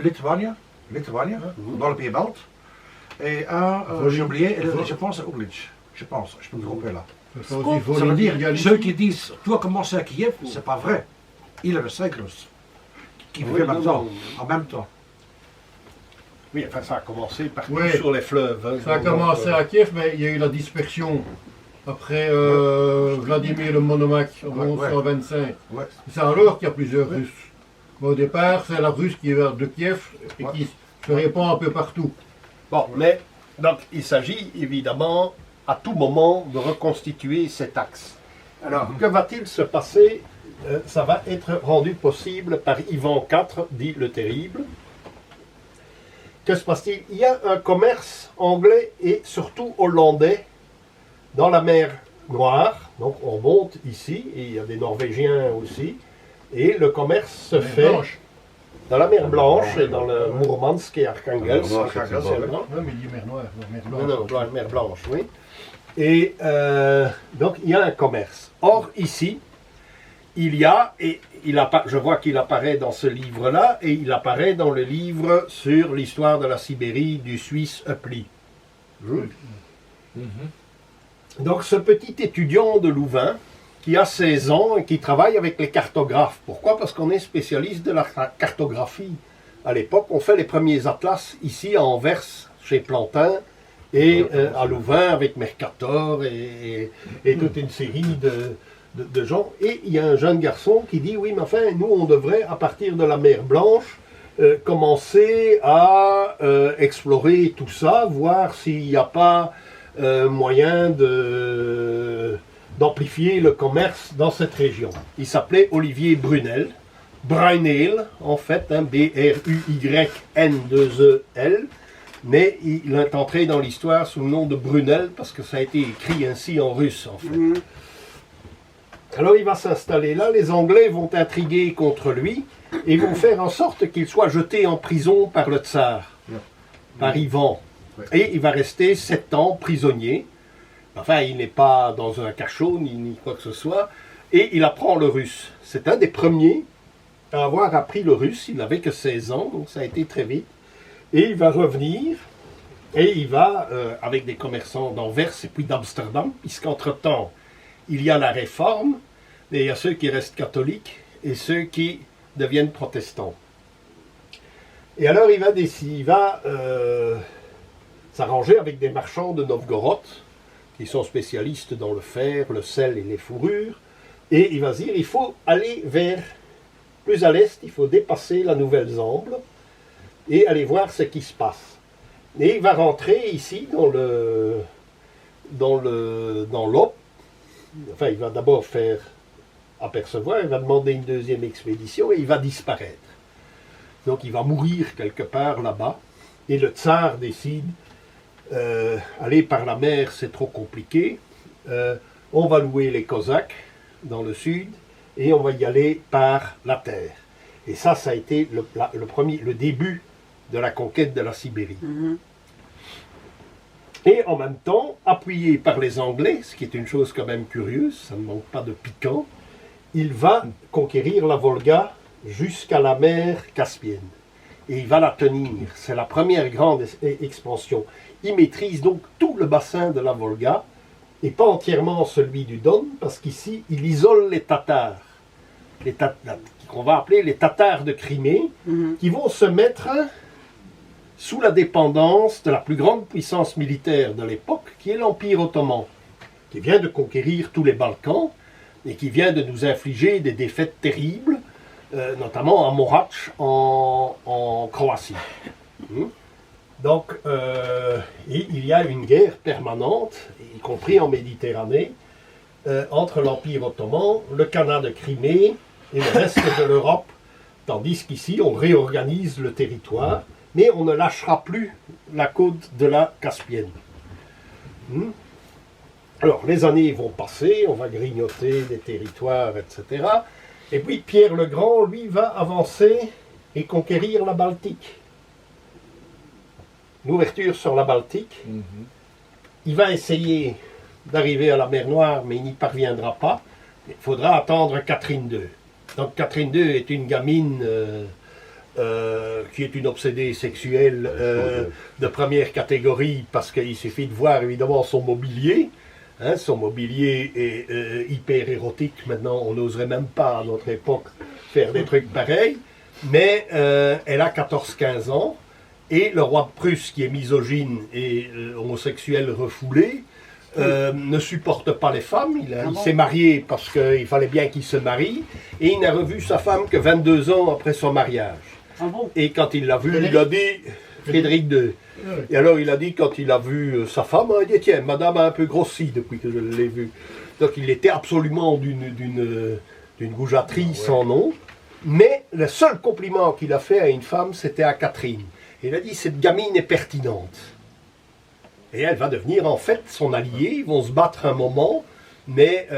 Lituania, dans le pays balte. Et un, j'ai oublié, je pense à Urlich. Je pense, je peux me tromper là. Ça aussi, faut Ça veut le dire, Galicie. ceux qui disent tout a commencé à Kiev, c'est pas vrai. Il y avait 5 Russes qui vivaient en même temps. Oui, enfin, ça a commencé partout Oui. sur les fleuves. Hein, Ça a commencé à Kiev, mais il y a eu la dispersion après Vladimir le Monomaque en 1125. Ouais. C'est alors qu'il y a plusieurs Russes. Mais au départ, c'est la Russe qui vient de Kiev et qui se répand un peu partout. Bon, mais donc il s'agit évidemment à tout moment de reconstituer cet axe. Alors, que va-t-il se passer? Ça va être rendu possible par Ivan IV, dit le Terrible. Que se passe-t-il? Il y a un commerce anglais et surtout hollandais dans la mer Noire. Donc on monte ici, et il y a des Norvégiens aussi. Et le commerce se fait dans la mer Blanche et dans le Mourmansk et Arkhangelsk. La mer Noire, c'est C'est le grand. Oui, mais il dit mer Noire, mer Non, Blanche. non, la mer Blanche, oui. Et donc il y a un commerce. Or ici, il y a, et je vois qu'il apparaît dans ce livre-là, et il apparaît dans le livre sur l'histoire de la Sibérie du Suisse Uppli. Donc ce petit étudiant de Louvain, qui a 16 ans et qui travaille avec les cartographes. Pourquoi? Parce qu'on est spécialiste de la cartographie. À l'époque, on fait les premiers atlas ici à Anvers, chez Plantin, et à Louvain avec Mercator et toute une série de gens. Et il y a un jeune garçon qui dit, oui, mais enfin, nous, on devrait, à partir de la mer Blanche, commencer à explorer tout ça, voir s'il n'y a pas moyen d'amplifier le commerce dans cette région. Il s'appelait Olivier Brunel, Brunel en fait, hein, B-R-U-Y-N-2-E-L, mais il est entré dans l'histoire sous le nom de Brunel parce que ça a été écrit ainsi en russe en fait. Alors il va s'installer là, les Anglais vont intriguer contre lui et vont faire en sorte qu'il soit jeté en prison par le tsar. par Ivan. Et il va rester 7 ans prisonnier. Enfin, il n'est pas dans un cachot, ni quoi que ce soit. Et il apprend le russe. C'est un des premiers à avoir appris le russe. Il n'avait que 16 ans, donc ça a été très vite. Et il va revenir, et il va, avec des commerçants d'Anvers et puis d'Amsterdam, puisqu'entre-temps, il y a la réforme, et il y a ceux qui restent catholiques, et ceux qui deviennent protestants. Et alors il va s'arranger avec des marchands de Novgorod, qui sont spécialistes dans le fer, le sel et les fourrures, et il va se dire, il faut aller vers, plus à l'est, il faut dépasser la Nouvelle-Zambie, et aller voir ce qui se passe. Et il va rentrer ici dans l'Op. Enfin, il va d'abord faire apercevoir, il va demander une deuxième expédition et il va disparaître. Donc il va mourir quelque part là-bas. Et le tsar décide, aller par la mer c'est trop compliqué, on va louer les Cosaques dans le sud et on va y aller par la terre. Et ça a été le début de la conquête de la Sibérie. Et en même temps, appuyé par les Anglais, ce qui est une chose quand même curieuse, ça ne manque pas de piquant, il va conquérir la Volga jusqu'à la mer Caspienne. Et il va la tenir. C'est la première grande expansion. Il maîtrise donc tout le bassin de la Volga, et pas entièrement celui du Don, parce qu'ici, il isole les Tatars. Qu'on va appeler les Tatars de Crimée, qui vont se mettre sous la dépendance de la plus grande puissance militaire de l'époque, qui est l'Empire ottoman, qui vient de conquérir tous les Balkans et qui vient de nous infliger des défaites terribles, notamment à Morac en Croatie. Donc, il y a une guerre permanente, y compris en Méditerranée, entre l'Empire ottoman, le Khanat de Crimée et le reste de l'Europe, tandis qu'ici, on réorganise le territoire, mais on ne lâchera plus la côte de la Caspienne. Alors, les années vont passer, on va grignoter des territoires, etc. Et puis, Pierre le Grand, lui, va avancer et conquérir la Baltique. L'ouverture sur la Baltique. Il va essayer d'arriver à la mer Noire, mais il n'y parviendra pas. Il faudra attendre Catherine II. Donc, Catherine II est une gamine... qui est une obsédée sexuelle de première catégorie, parce qu'il suffit de voir évidemment son mobilier. Son mobilier est hyper érotique. Maintenant, on n'oserait même pas à notre époque faire des trucs pareils. Mais elle a 14-15 ans, et le roi de Prusse, qui est misogyne et homosexuel refoulé, ne supporte pas les femmes. Il s'est marié parce qu'il fallait bien qu'il se marie, et il n'a revu sa femme que 22 ans après son mariage. Et quand il l'a vu, il a dit, Frédéric II, et alors il a dit, quand il a vu sa femme, il a dit, tiens, madame a un peu grossi depuis que je l'ai vue. Donc il était absolument d'une goujaterie sans nom, mais le seul compliment qu'il a fait à une femme, c'était à Catherine. Il a dit, cette gamine est pertinente. Et elle va devenir en fait son alliée, ils vont se battre un moment, mais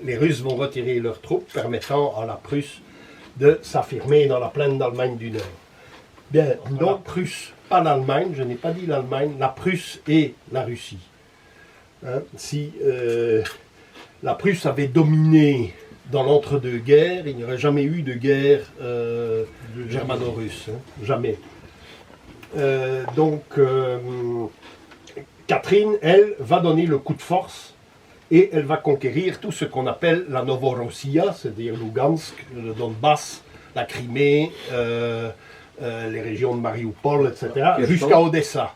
les Russes vont retirer leurs troupes, permettant à la Prusse de s'affirmer dans la plaine d'Allemagne du Nord. Bien, donc Prusse, pas l'Allemagne, je n'ai pas dit l'Allemagne, la Prusse et la Russie. Si la Prusse avait dominé dans l'entre-deux-guerres, il n'y aurait jamais eu de guerre germano-russe, jamais. Donc, Catherine, elle, va donner le coup de force et elle va conquérir tout ce qu'on appelle la Novorossia, c'est-à-dire Lugansk, le Donbass, la Crimée, les régions de Mariupol, etc., jusqu'à Odessa.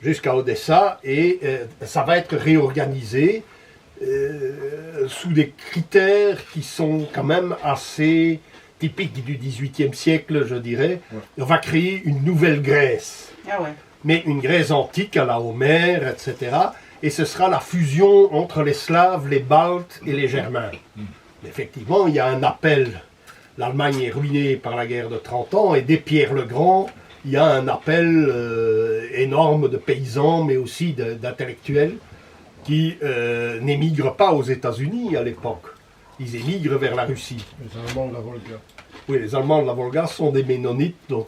Jusqu'à Odessa, et ça va être réorganisé sous des critères qui sont quand même assez typiques du XVIIIe siècle, je dirais. On va créer une nouvelle Grèce, mais une Grèce antique à la Homère, etc., et ce sera la fusion entre les Slaves, les Baltes et les Germains. Effectivement, il y a un appel. L'Allemagne est ruinée par la guerre de 30 ans, et dès Pierre le Grand, il y a un appel énorme de paysans, mais aussi d'intellectuels, qui n'émigrent pas aux États-Unis à l'époque. Ils émigrent vers la Russie. Les Allemands, la Volga. Oui, les Allemands de la Volga sont des Ménonites, donc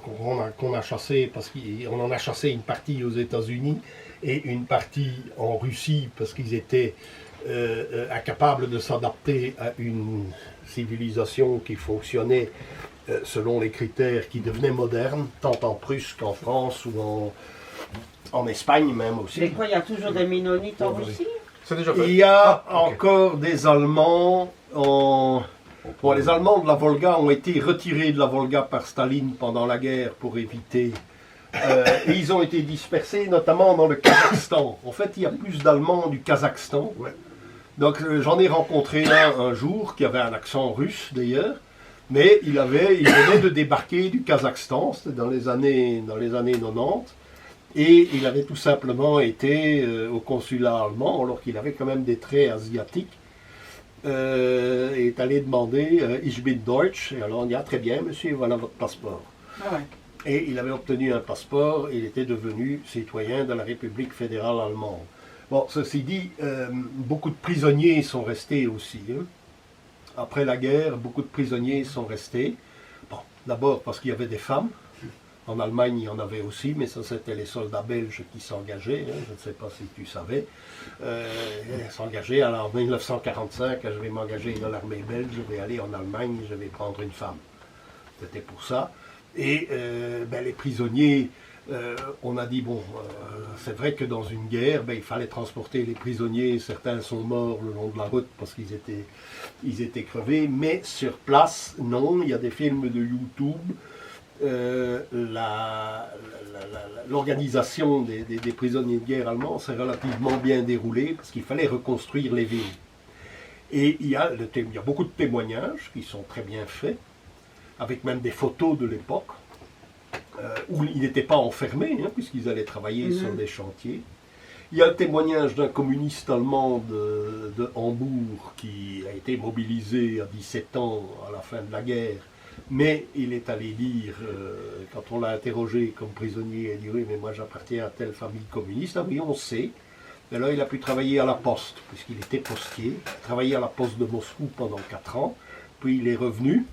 qu'on a chassé, parce qu'on en a chassé une partie aux États-Unis et une partie en Russie, parce qu'ils étaient incapables de s'adapter à une civilisation qui fonctionnait selon les critères qui devenaient modernes, tant en Prusse qu'en France ou en Espagne même aussi. C'est quoi, il y a toujours des Ménonites en Russie? C'est déjà fait. Il y a encore des Allemands en... Bon, les Allemands de la Volga ont été retirés de la Volga par Staline pendant la guerre pour éviter... et ils ont été dispersés notamment dans le Kazakhstan. En fait, il y a plus d'Allemands du Kazakhstan. Ouais. Donc j'en ai rencontré un jour qui avait un accent russe d'ailleurs, mais il venait de débarquer du Kazakhstan, c'était dans les années 90, et il avait tout simplement été au consulat allemand, alors qu'il avait quand même des traits asiatiques, et est allé demander « Ich bin Deutsch », et alors on dit « Ah, très bien monsieur, voilà votre passeport ». Ah ouais. Et il avait obtenu un passeport et il était devenu citoyen de la République fédérale allemande. Bon, ceci dit, beaucoup de prisonniers sont restés aussi. Hein. Après la guerre, beaucoup de prisonniers sont restés. Bon, d'abord parce qu'il y avait des femmes. En Allemagne, il y en avait aussi, mais ça, c'était les soldats belges qui s'engageaient. Hein. Je ne sais pas si tu savais. S'engager. Alors, en 1945, je vais m'engager dans l'armée belge, je vais aller en Allemagne, je vais prendre une femme. C'était pour ça. Et les prisonniers, on a dit, bon, c'est vrai que dans une guerre, il fallait transporter les prisonniers. Certains sont morts le long de la route parce qu'ils étaient crevés. Mais sur place, non, il y a des films de YouTube. L'organisation des prisonniers de guerre allemands s'est relativement bien déroulée parce qu'il fallait reconstruire les villes. Et il y a beaucoup de témoignages qui sont très bien faits, avec même des photos de l'époque, où ils n'étaient pas enfermés, hein, puisqu'ils allaient travailler sur des chantiers. Il y a le témoignage d'un communiste allemand de Hambourg qui a été mobilisé à 17 ans à la fin de la guerre, mais il est allé dire, quand on l'a interrogé comme prisonnier, il a dit « Oui, mais moi j'appartiens à telle famille communiste ». Ah oui, on sait. Et là, il a pu travailler à la poste, puisqu'il était postier. Il a travaillé à la poste de Moscou pendant 4 ans, puis il est revenu,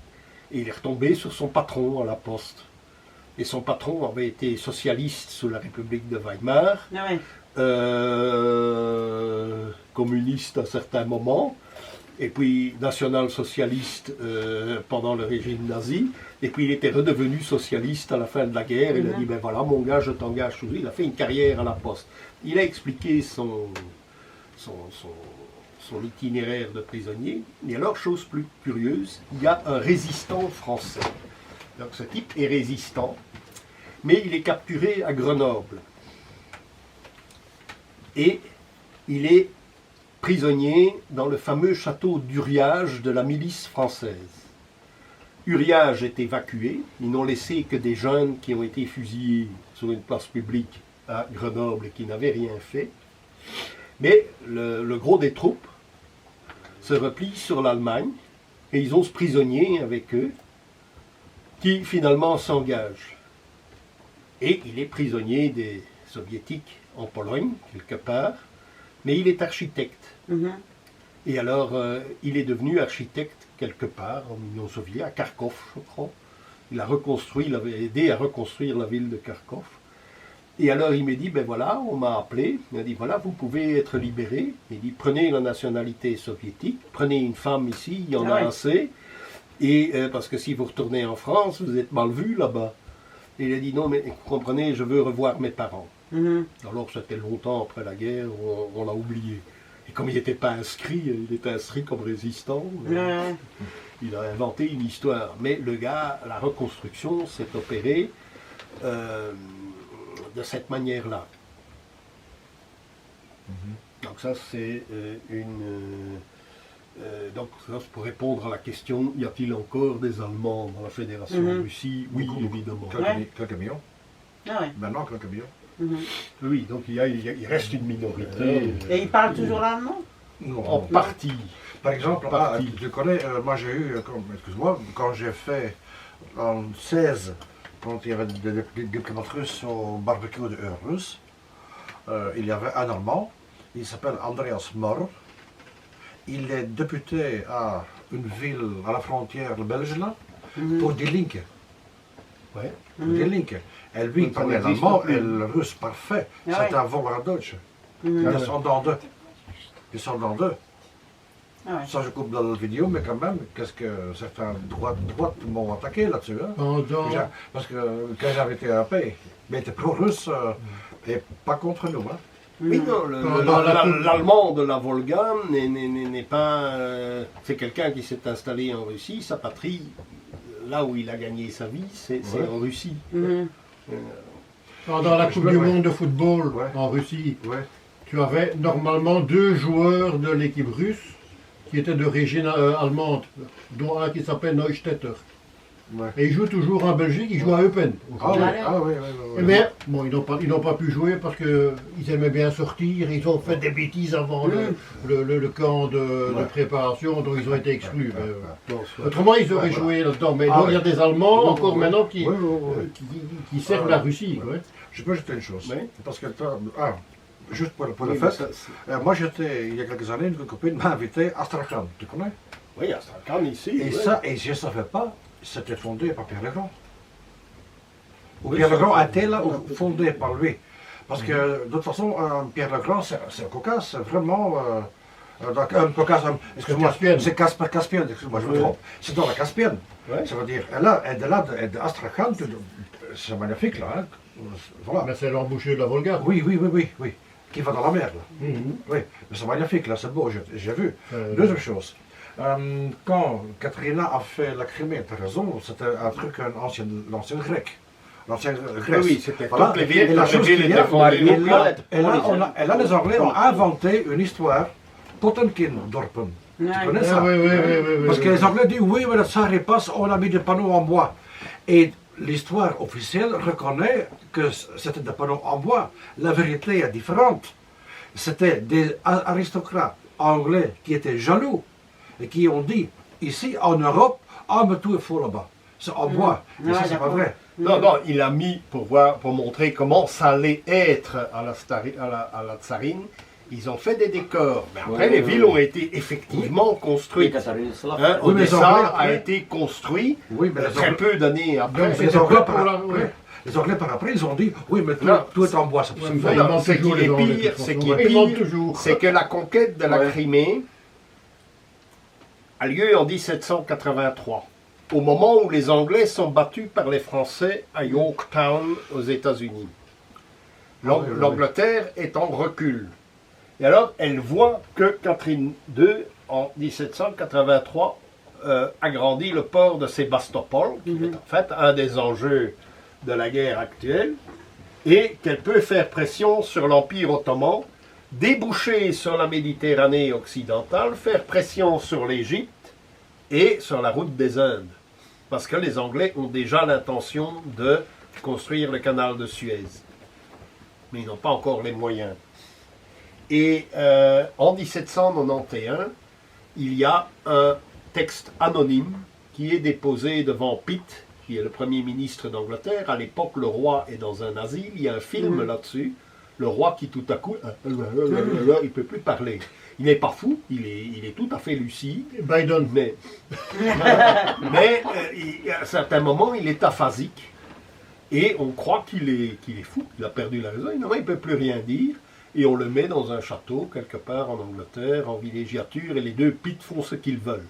et il est retombé sur son patron à la poste. Et son patron avait été socialiste sous la République de Weimar, Ah ouais. Communiste à certains moments, et puis national-socialiste pendant le régime nazi, et puis il était redevenu socialiste à la fin de la guerre. Il a dit, ben voilà, mon gars, je t'engage sous lui. Il a fait une carrière à la poste. Il a expliqué son itinéraire de prisonnier. Et alors, chose plus curieuse, il y a un résistant français. Donc ce type est résistant, mais il est capturé à Grenoble. Et il est prisonnier dans le fameux château d'Uriage de la milice française. Uriage est évacué, ils n'ont laissé que des jeunes qui ont été fusillés sur une place publique à Grenoble et qui n'avaient rien fait. Mais le gros des troupes se replie sur l'Allemagne et ils ont ce prisonnier avec eux qui finalement s'engage. Et il est prisonnier des soviétiques en Pologne, quelque part, mais il est architecte. Et alors, il est devenu architecte quelque part, en Union soviétique, à Kharkov, je crois. Il a aidé à reconstruire la ville de Kharkov. Et alors, il m'a dit, ben voilà, on m'a appelé. Il m'a dit, voilà, vous pouvez être libéré. Il dit, prenez la nationalité soviétique, prenez une femme ici, il y en a assez. Et parce que si vous retournez en France, vous êtes mal vu là-bas. Et il a dit, non, mais vous comprenez, je veux revoir mes parents. Alors, c'était longtemps après la guerre, on l'a oublié. Et comme il n'était pas inscrit, il était inscrit comme résistant. Il a inventé une histoire. Mais le gars, la reconstruction s'est opérée de cette manière-là. Donc ça, c'est donc ça, c'est pour répondre à la question, y a-t-il encore des Allemands dans la Fédération de Russie? Oui, évidemment. Quelques millions. Ah ouais. Maintenant, quelques millions. Oui, donc il reste une minorité. Et ils parlent toujours l'allemand? En partie. Par exemple, je connais, moi j'ai eu, excuse-moi, quand j'ai fait en 16, quand il y avait des diplomates russes au barbecue de heure russe, il y avait un Allemand, il s'appelle Andreas Maurer. Il est député à une ville à la frontière belge là, pour des links. Ouais. Pour des links. Et lui, il Donc, ça parlait n'existe l'allemand plus. et le russe parfait. Ah C'était ouais. un Volga Deutsch. Mhm. Descendant d'eux. Descendant d'eux. Ah ouais. Ça, je coupe dans la vidéo, mais quand même, qu'est-ce que certains droites m'ont attaqué là-dessus. Hein? Pendant, Parce que quand j'avais été à paix, mais était pro-russe et pas contre nous. Hein? Oui, non, l'allemand de la Volga n'est pas. C'est quelqu'un qui s'est installé en Russie. Sa patrie, là où il a gagné sa vie, c'est en Russie. Mhm. pendant la Coupe du Ouais. Monde de football Ouais. en Russie, Ouais. tu avais normalement 2 joueurs de l'équipe russe qui étaient d'origine allemande, dont un qui s'appelle Neustädter. Ouais. Et ils jouent toujours en Belgique, ils jouent à Eupen. Ah oui, Allez. ah oui, Eh bien, bon, ils n'ont pas pu jouer parce qu'ils aimaient bien sortir, ils ont fait des bêtises avant le camp de préparation, donc ils ont été exclus. Autrement, ils auraient joué là-dedans. Mais Ah donc, il y a des Allemands Oui, encore oui, maintenant qui, oui, oui, oui. qui servent la Russie. Ouais. Je peux ajouter une chose. Oui. Parce que, juste pour le Oui, fait, ça, moi j'étais, il y a quelques années, une copine m'a invité à Astrakhan, tu connais? oui, Astrakhan ici. Et ouais. ça, et je ne savais pas, c'était fondé par Pierre Legrand. Ou Oui, Pierre ça, Legrand ça, a été là, ça. fondé par lui. Parce que, de toute façon, Pierre Legrand, c'est un Caucase, c'est vraiment... un Caucase, excuse-moi, Caspienne. c'est Caspienne, excuse-moi, je me Oui. trompe. C'est dans la Caspienne. Ouais. Ça veut dire, et de Astrakhan, c'est magnifique là. Hein. Voilà. Mais c'est l'embouchure de la Volga. Oui, qui va dans la mer là. Mhm. Oui, mais c'est magnifique là, c'est beau, j'ai vu. Euh, Deuxième chose, quand Katrina a fait la Crimée, tu as raison, c'était un truc, l'ancienne grecque. L'ancienne Grèce. Oui, c'était Voilà. toutes les Et villes, la toutes les chose villes qu'il y étaient a, fondées. et là, les Anglais ont inventé une histoire, Potemkin-dorpen. Tu Ouais. connais Ah, ça? oui. Parce que les Anglais disent oui, mais le tsar il passe, on a mis des panneaux en bois. Et l'histoire officielle reconnaît que c'était des panneaux en bois. La vérité est différente. C'était des aristocrates anglais qui étaient jaloux et qui ont dit ici en Europe, mais tout est faux là-bas. C'est en bois. Et Ouais, ça, c'est pas d'accord. vrai. Non, il a mis pour montrer comment ça allait être à la tsarine. Ils ont fait des décors. Mais après, Ouais, les ouais, villes ouais. ont été effectivement Oui, construites. Catherine Slav. Hein, Oui, mais les Odessa Anglais, a après- été construit Oui, mais les très Anglais, peu d'années après. Donc, les c'était Anglais pas par pour la- après, ouais. les Anglais par après, ils ont dit oui, mais Non, tout est en bois. C'est Ouais, c'est mais vrai. ils mentent Ce qui toujours, est les Anglais, de pire, toute ce façon. qui est Ils mentent pire, toujours. c'est que la conquête de la Ouais. Crimée a lieu en 1783, au moment où les Anglais sont battus par les Français à Yorktown aux États-Unis. Ah oui, oui. L'Angleterre est en recul. Et alors, elle voit que Catherine II, en 1783, agrandit le port de Sébastopol, qui est en fait un des enjeux de la guerre actuelle, et qu'elle peut faire pression sur l'Empire ottoman, déboucher sur la Méditerranée occidentale, faire pression sur l'Égypte et sur la route des Indes. Parce que les Anglais ont déjà l'intention de construire le canal de Suez. Mais ils n'ont pas encore les moyens. Et en 1791, il y a un texte anonyme qui est déposé devant Pitt, qui est le Premier ministre d'Angleterre. À l'époque, le roi est dans un asile. Il y a un film là-dessus. Le roi qui tout à coup, il ne peut plus parler. Il n'est pas fou, il est tout à fait lucide. Biden. Mais à un certain moment, il est aphasique. Et on croit qu'il est fou, qu'il a perdu la raison. Il ne peut plus rien dire. Et on le met dans un château, quelque part en Angleterre, en villégiature. Et les deux Pitt font ce qu'ils veulent.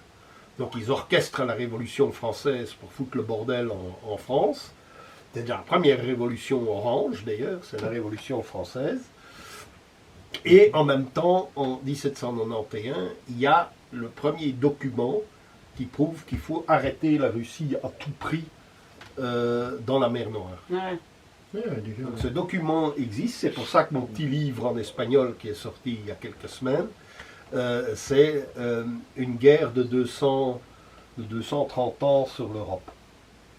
Donc ils orchestrent la Révolution française pour foutre le bordel en France. C'est déjà la première révolution orange, d'ailleurs. C'est la Révolution française. Et en même temps, en 1791, il y a le premier document qui prouve qu'il faut arrêter la Russie à tout prix dans la mer Noire. Ouais. Ouais, déjà. Donc ce document existe, c'est pour ça que mon petit livre en espagnol qui est sorti il y a quelques semaines, c'est une guerre de 230 ans sur l'Europe.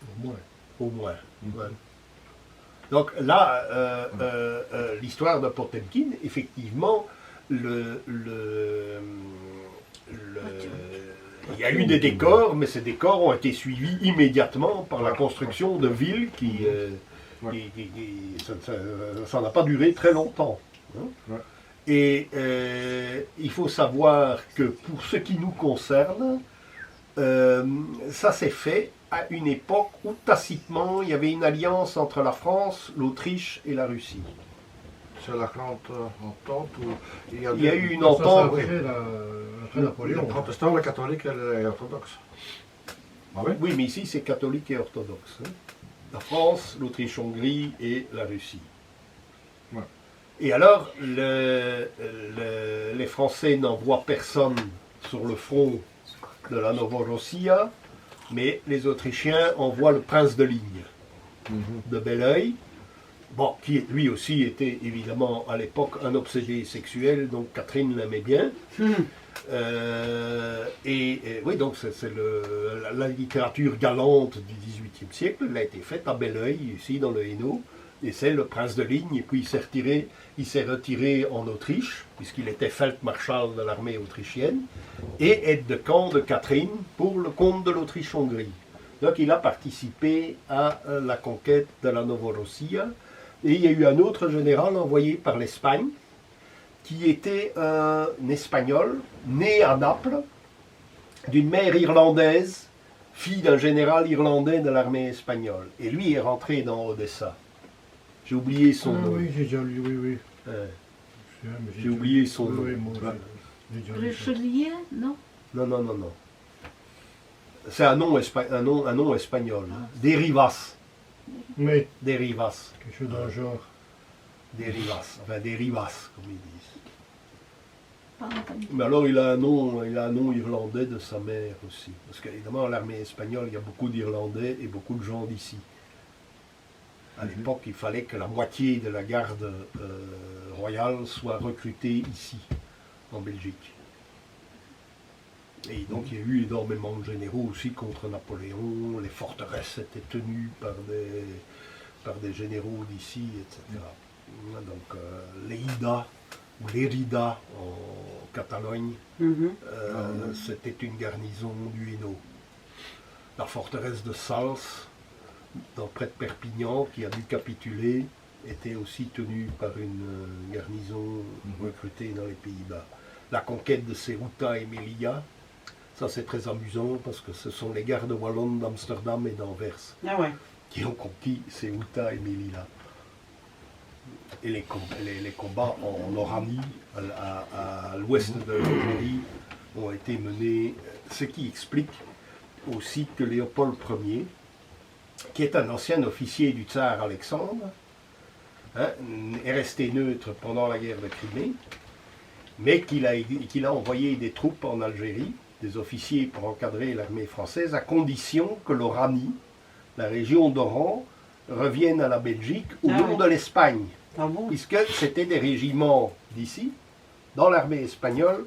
Au moins. Au moins. Ouais. Donc là, l'histoire de Potemkin, effectivement, il y a eu des décors, mais ces décors ont été suivis immédiatement par la construction de villes ça n'a pas duré très longtemps. Hein. Ouais. Et il faut savoir que pour ce qui nous concerne, ça s'est fait à une époque où tacitement il y avait une alliance entre la France, l'Autriche et la Russie. C'est la grande entente où Il y a eu une entente. Après Napoléon. Les protestants, les catholiques et les orthodoxes. Ah oui? Oui, mais ici c'est catholique et orthodoxe. Hein. La France, l'Autriche-Hongrie et la Russie. Ouais. Et alors, les Français n'envoient personne sur le front de la Novorossia, mais les Autrichiens envoient le prince de ligne de Belleuil, bon, qui lui aussi était évidemment à l'époque un obsédé sexuel, donc Catherine l'aimait bien. Oui, donc c'est la littérature galante du XVIIIe siècle, elle a été faite à Belleuil, ici dans le Hainaut, et c'est le prince de ligne, et puis il s'est retiré en Autriche, puisqu'il était feldmarschall de l'armée autrichienne, et aide de camp de Catherine pour le compte de l'Autriche-Hongrie. Donc il a participé à la conquête de la Novorossia, et il y a eu un autre général envoyé par l'Espagne, qui était un Espagnol, né à Naples, d'une mère irlandaise, fille d'un général irlandais de l'armée espagnole. Et lui est rentré dans Odessa. J'ai oublié son nom. Oui, j'ai déjà lu, oui. J'ai oublié son nom. Oui, moi, j'ai déjà lu ça. Richelieu, non? Non. C'est un nom espagnol. Des Rivas. Oui, Des Rivas. quelque chose dans le genre. Des Rivas. Enfin, des Rivas, comme ils disent. Pas entendu. Mais alors il a un nom irlandais de sa mère aussi. Parce qu'évidemment, à l'armée espagnole, il y a beaucoup d'Irlandais et beaucoup de gens d'ici. À l'époque, il fallait que la moitié de la garde royale soit recrutée ici, en Belgique. Et donc il y a eu énormément de généraux aussi contre Napoléon. Les forteresses étaient tenues par des généraux d'ici, etc. Donc l'Eida, ou l'Érida en Catalogne, c'était une garnison du Hainaut. La forteresse de Sals, près de Perpignan, qui a dû capituler, était aussi tenue par une garnison recrutée dans les Pays-Bas. La conquête de Ceuta et Melilla, ça c'est très amusant parce que ce sont les gardes wallonnes d'Amsterdam et d'Anvers qui ont conquis Ceuta et Melilla. Et les combats en Oranie, à l'ouest de l'Algérie, ont été menés, ce qui explique aussi que Léopold Ier, qui est un ancien officier du tsar Alexandre, est resté neutre pendant la guerre de Crimée, mais qu'il a envoyé des troupes en Algérie, des officiers pour encadrer l'armée française, à condition que l'Oranie, la région d'Oran, revienne à la Belgique au nom de l'Espagne. Ah bon? Puisque c'était des régiments d'ici, dans l'armée espagnole,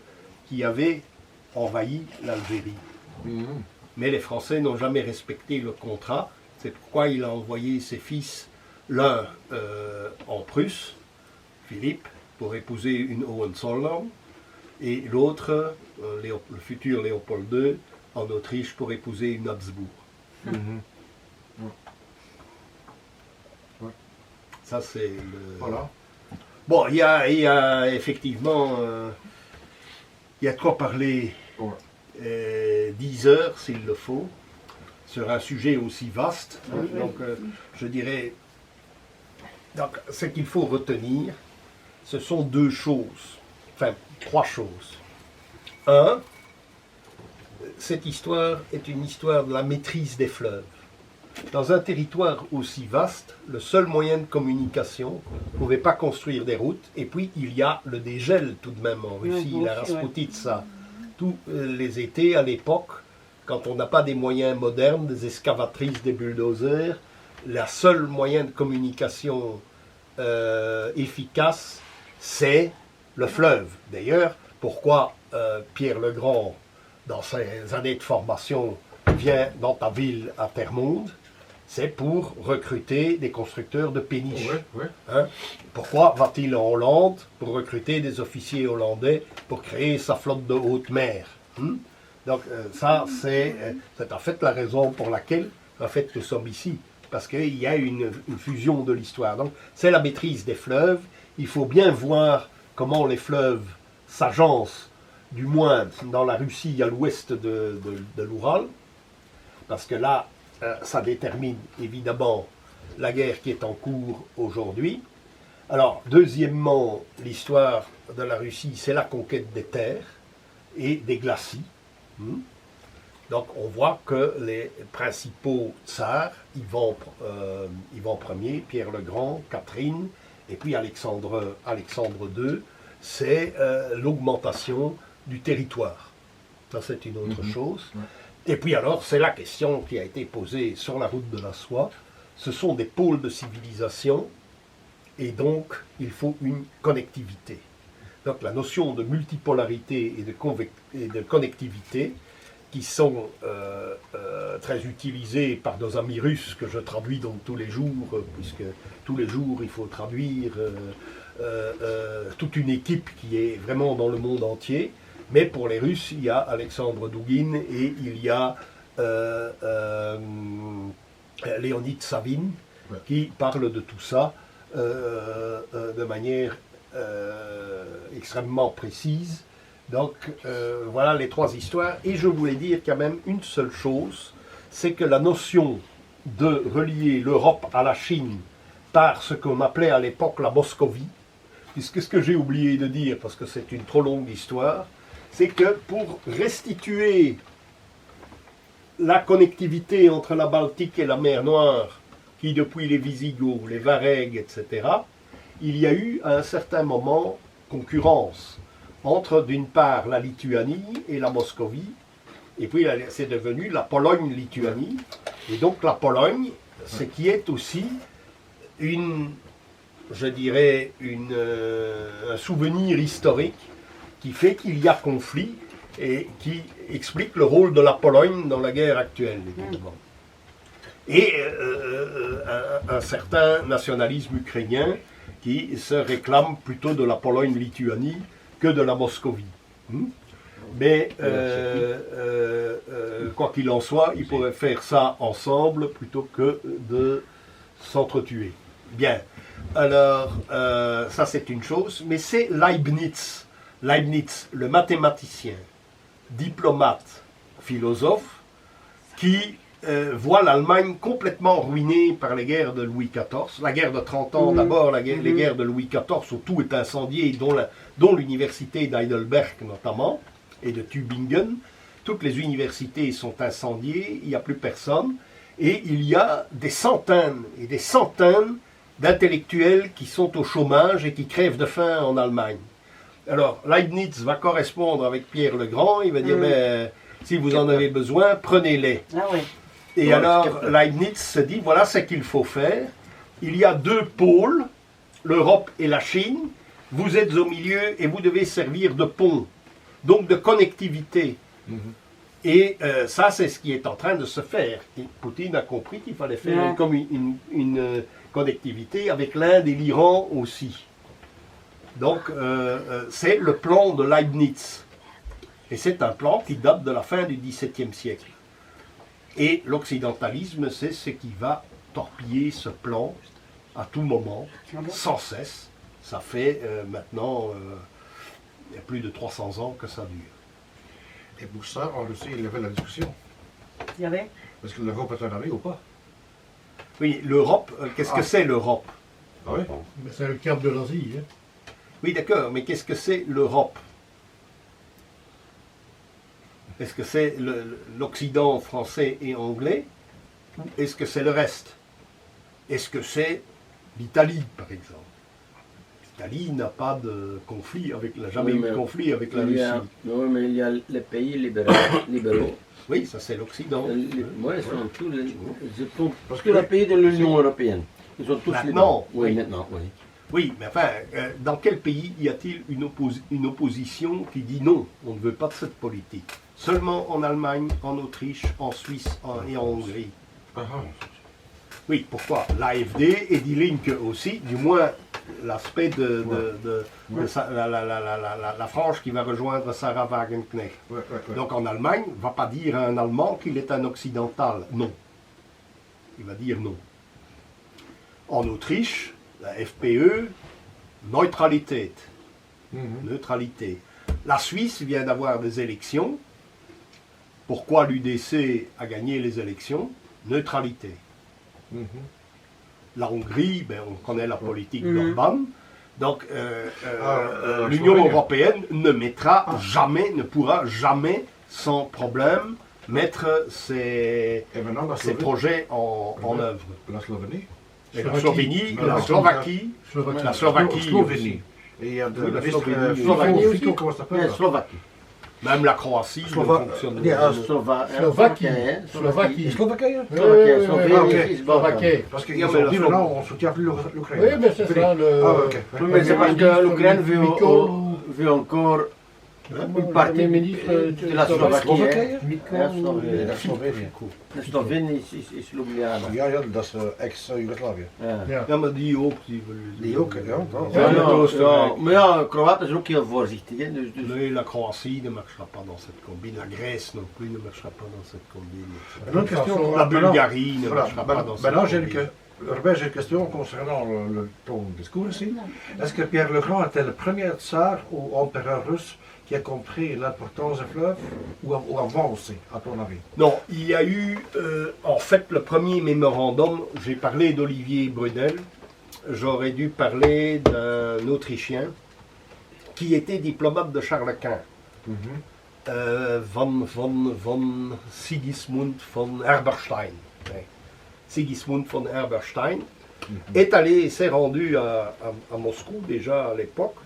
qui avaient envahi l'Algérie. Mais les Français n'ont jamais respecté le contrat. C'est pourquoi il a envoyé ses fils, l'un en Prusse, Philippe, pour épouser une Hohenzollern, et l'autre, le futur Léopold II, en Autriche, pour épouser une Habsbourg. Ça, c'est le... Voilà. Bon, il y a effectivement... il y a de quoi parler 10 heures, s'il le faut, sur un sujet aussi vaste. Donc, je dirais... Donc, ce qu'il faut retenir, ce sont deux choses. Enfin, trois choses. Un, cette histoire est une histoire de la maîtrise des fleuves. Dans un territoire aussi vaste, le seul moyen de communication, on ne pouvait pas construire des routes, et puis il y a le dégel tout de même en Russie, la Rasputitsa. Tous les étés à l'époque, quand on n'a pas des moyens modernes, des excavatrices, des bulldozers, le seul moyen de communication efficace, c'est le fleuve. D'ailleurs, pourquoi Pierre le Grand, dans ses années de formation, vient dans ta ville à Termonde, c'est pour recruter des constructeurs de péniches. Pourquoi va-t-il en Hollande pour recruter des officiers hollandais pour créer sa flotte de haute mer? Donc ça, c'est en fait la raison pour laquelle en fait, nous sommes ici. Parce qu'il y a une fusion de l'histoire. Donc c'est la maîtrise des fleuves. Il faut bien voir comment les fleuves s'agencent, du moins dans la Russie à l'ouest de l'Oural. Parce que là, ça détermine évidemment la guerre qui est en cours aujourd'hui. Alors, deuxièmement, l'histoire de la Russie, c'est la conquête des terres et des glacis. Donc, on voit que les principaux tsars, Ivan Ier, Pierre le Grand, Catherine, et puis Alexandre II, c'est l'augmentation du territoire. Ça, c'est une autre chose. Et puis alors, c'est la question qui a été posée sur la route de la soie. Ce sont des pôles de civilisation, et donc il faut une connectivité. Donc la notion de multipolarité et de connectivité, qui sont très utilisées par nos amis russes, que je traduis donc tous les jours, puisque tous les jours il faut traduire toute une équipe qui est vraiment dans le monde entier. Mais pour les Russes, il y a Alexandre Douguin et il y a Léonid Savine qui parlent de tout ça de manière extrêmement précise. Donc voilà les trois histoires. Et je voulais dire quand même une seule chose, c'est que la notion de relier l'Europe à la Chine par ce qu'on appelait à l'époque la Moscovie, puisque ce que j'ai oublié de dire, parce que c'est une trop longue histoire, c'est que pour restituer la connectivité entre la Baltique et la mer Noire, qui depuis les Visigoths, les Varègues, etc., il y a eu à un certain moment concurrence entre d'une part la Lituanie et la Moscovie, et puis c'est devenu la Pologne-Lituanie, et donc la Pologne, ce qui est aussi je dirais, un souvenir historique qui fait qu'il y a conflit et qui explique le rôle de la Pologne dans la guerre actuelle, évidemment. Et un certain nationalisme ukrainien qui se réclame plutôt de la Pologne-Lituanie que de la Moscovie. Mais quoi qu'il en soit, ils pourraient faire ça ensemble plutôt que de s'entretuer. Bien, alors ça c'est une chose, mais c'est Leibniz. Leibniz, le mathématicien, diplomate, philosophe, qui voit l'Allemagne complètement ruinée par les guerres de Louis XIV. La guerre de 30 ans, d'abord les guerres de Louis XIV, où tout est incendié, dont l'université d'Heidelberg notamment, et de Tübingen. Toutes les universités sont incendiées, il n'y a plus personne, et il y a des centaines et des centaines d'intellectuels qui sont au chômage et qui crèvent de faim en Allemagne. Alors, Leibniz va correspondre avec Pierre le Grand, il va dire, mais, si vous en avez besoin, prenez-les. Ah oui. Et alors, Leibniz se dit, voilà ce qu'il faut faire. Il y a deux pôles, l'Europe et la Chine. Vous êtes au milieu et vous devez servir de pont, donc de connectivité. Et ça, c'est ce qui est en train de se faire. Et Poutine a compris qu'il fallait faire comme une connectivité avec l'Inde et l'Iran aussi. Donc, c'est le plan de Leibniz. Et c'est un plan qui date de la fin du XVIIe siècle. Et l'occidentalisme, c'est ce qui va torpiller ce plan à tout moment, sans cesse. Ça fait maintenant il y a plus de 300 ans que ça dure. Et pour ça, en Russie, il y avait la discussion. Il y avait? Est-ce que l'Europe est un ami ou pas? Oui, l'Europe, qu'est-ce que c'est l'Europe? Ah oui. Mais c'est le cap de l'Asie. Hein. Oui, d'accord, mais qu'est-ce que c'est l'Europe? Est-ce que c'est l'Occident français et anglais? Ou est-ce que c'est le reste? Est-ce que c'est l'Italie, par exemple? L'Italie n'a pas de conflit jamais eu de conflit avec la Russie. Oui, mais il y a les pays libéraux. Oui, ça c'est l'Occident. Oui, ils sont tous les pays de l'Union européenne. Ils sont tous maintenant, libéraux. Oui, maintenant, oui. Oui, mais enfin, dans quel pays y a-t-il une opposition qui dit non, on ne veut pas de cette politique? Seulement en Allemagne, en Autriche, en Suisse et en Hongrie. Oui, pourquoi? L'AfD et Die Linke aussi, du moins l'aspect de la frange qui va rejoindre Sarah Wagenknecht. Donc en Allemagne, on ne va pas dire à un Allemand qu'il est un occidental. Non. Il va dire non. En Autriche, la FPE, neutralité. Neutralité. La Suisse vient d'avoir des élections. Pourquoi l'UDC a gagné les élections? neutralité. Mhm. La Hongrie, ben, on connaît la politique d'Orban. Donc, l'Union Slovénie. européenne ne mettra jamais, ne pourra jamais, sans problème, mettre ses Et maintenant, la Slovénie. projets en œuvre. La Slovénie. Et la Slovénie, Non, la non, Slovaquie, Slovaquie. la Slovaquie, Slovénie. Et il y a de Oui, la ministre, Slovénie. Slovaquie aussi. Fico, comment ça s'appelle Mais là? Slovaquie. même la Croatie Slova- fonctionne. Yeah, Slovaquie. hein, Slovaquie. Et Slovaquie, hein? Slovaquie, Slovénie Ah, ok. aussi, c'est bon. Slovaquie. Parce qu'ils Non, ont mais la dit Slovaquie. maintenant on soutient plus l'Ukraine. Oui, mais c'est ça le. Ah, ok. Oui, mais c'est parce que l'Ukraine Mikol. veut encore une partie de la Slovaquie. hein. Ja, Slovénie. Ja, Slovenië. De Slovénie is Ljubljana. Ja, ja, dat is ex-Jugoslavië. Ja. Ja, maar die ook. Die willen- Die ook, ja. Ja, ja, maar ja, Kroaten is ook heel voorzichtig. Hè, dus Nee, la Croatie ne marchera pas dans cette combine. La Grèce non plus ne marchera pas dans cette combine. Une autre question. La Bulgarie ne Voilà. marchera pas dans cette Maintenant, combine. j'ai une question concernant ton discours ici. Est-ce que Pierre le Grand était le premier tsar ou empereur russe qui a compris l'importance des fleuves ou avant aussi, à ton avis? Non, il y a eu, en fait, le premier mémorandum, j'ai parlé d'Olivier Brunel, j'aurais dû parler d'un Autrichien qui était diplomate de Charles Quint, von Sigismund von Herberstein. Ouais. Sigismund von Herberstein s'est rendu à Moscou déjà à l'époque,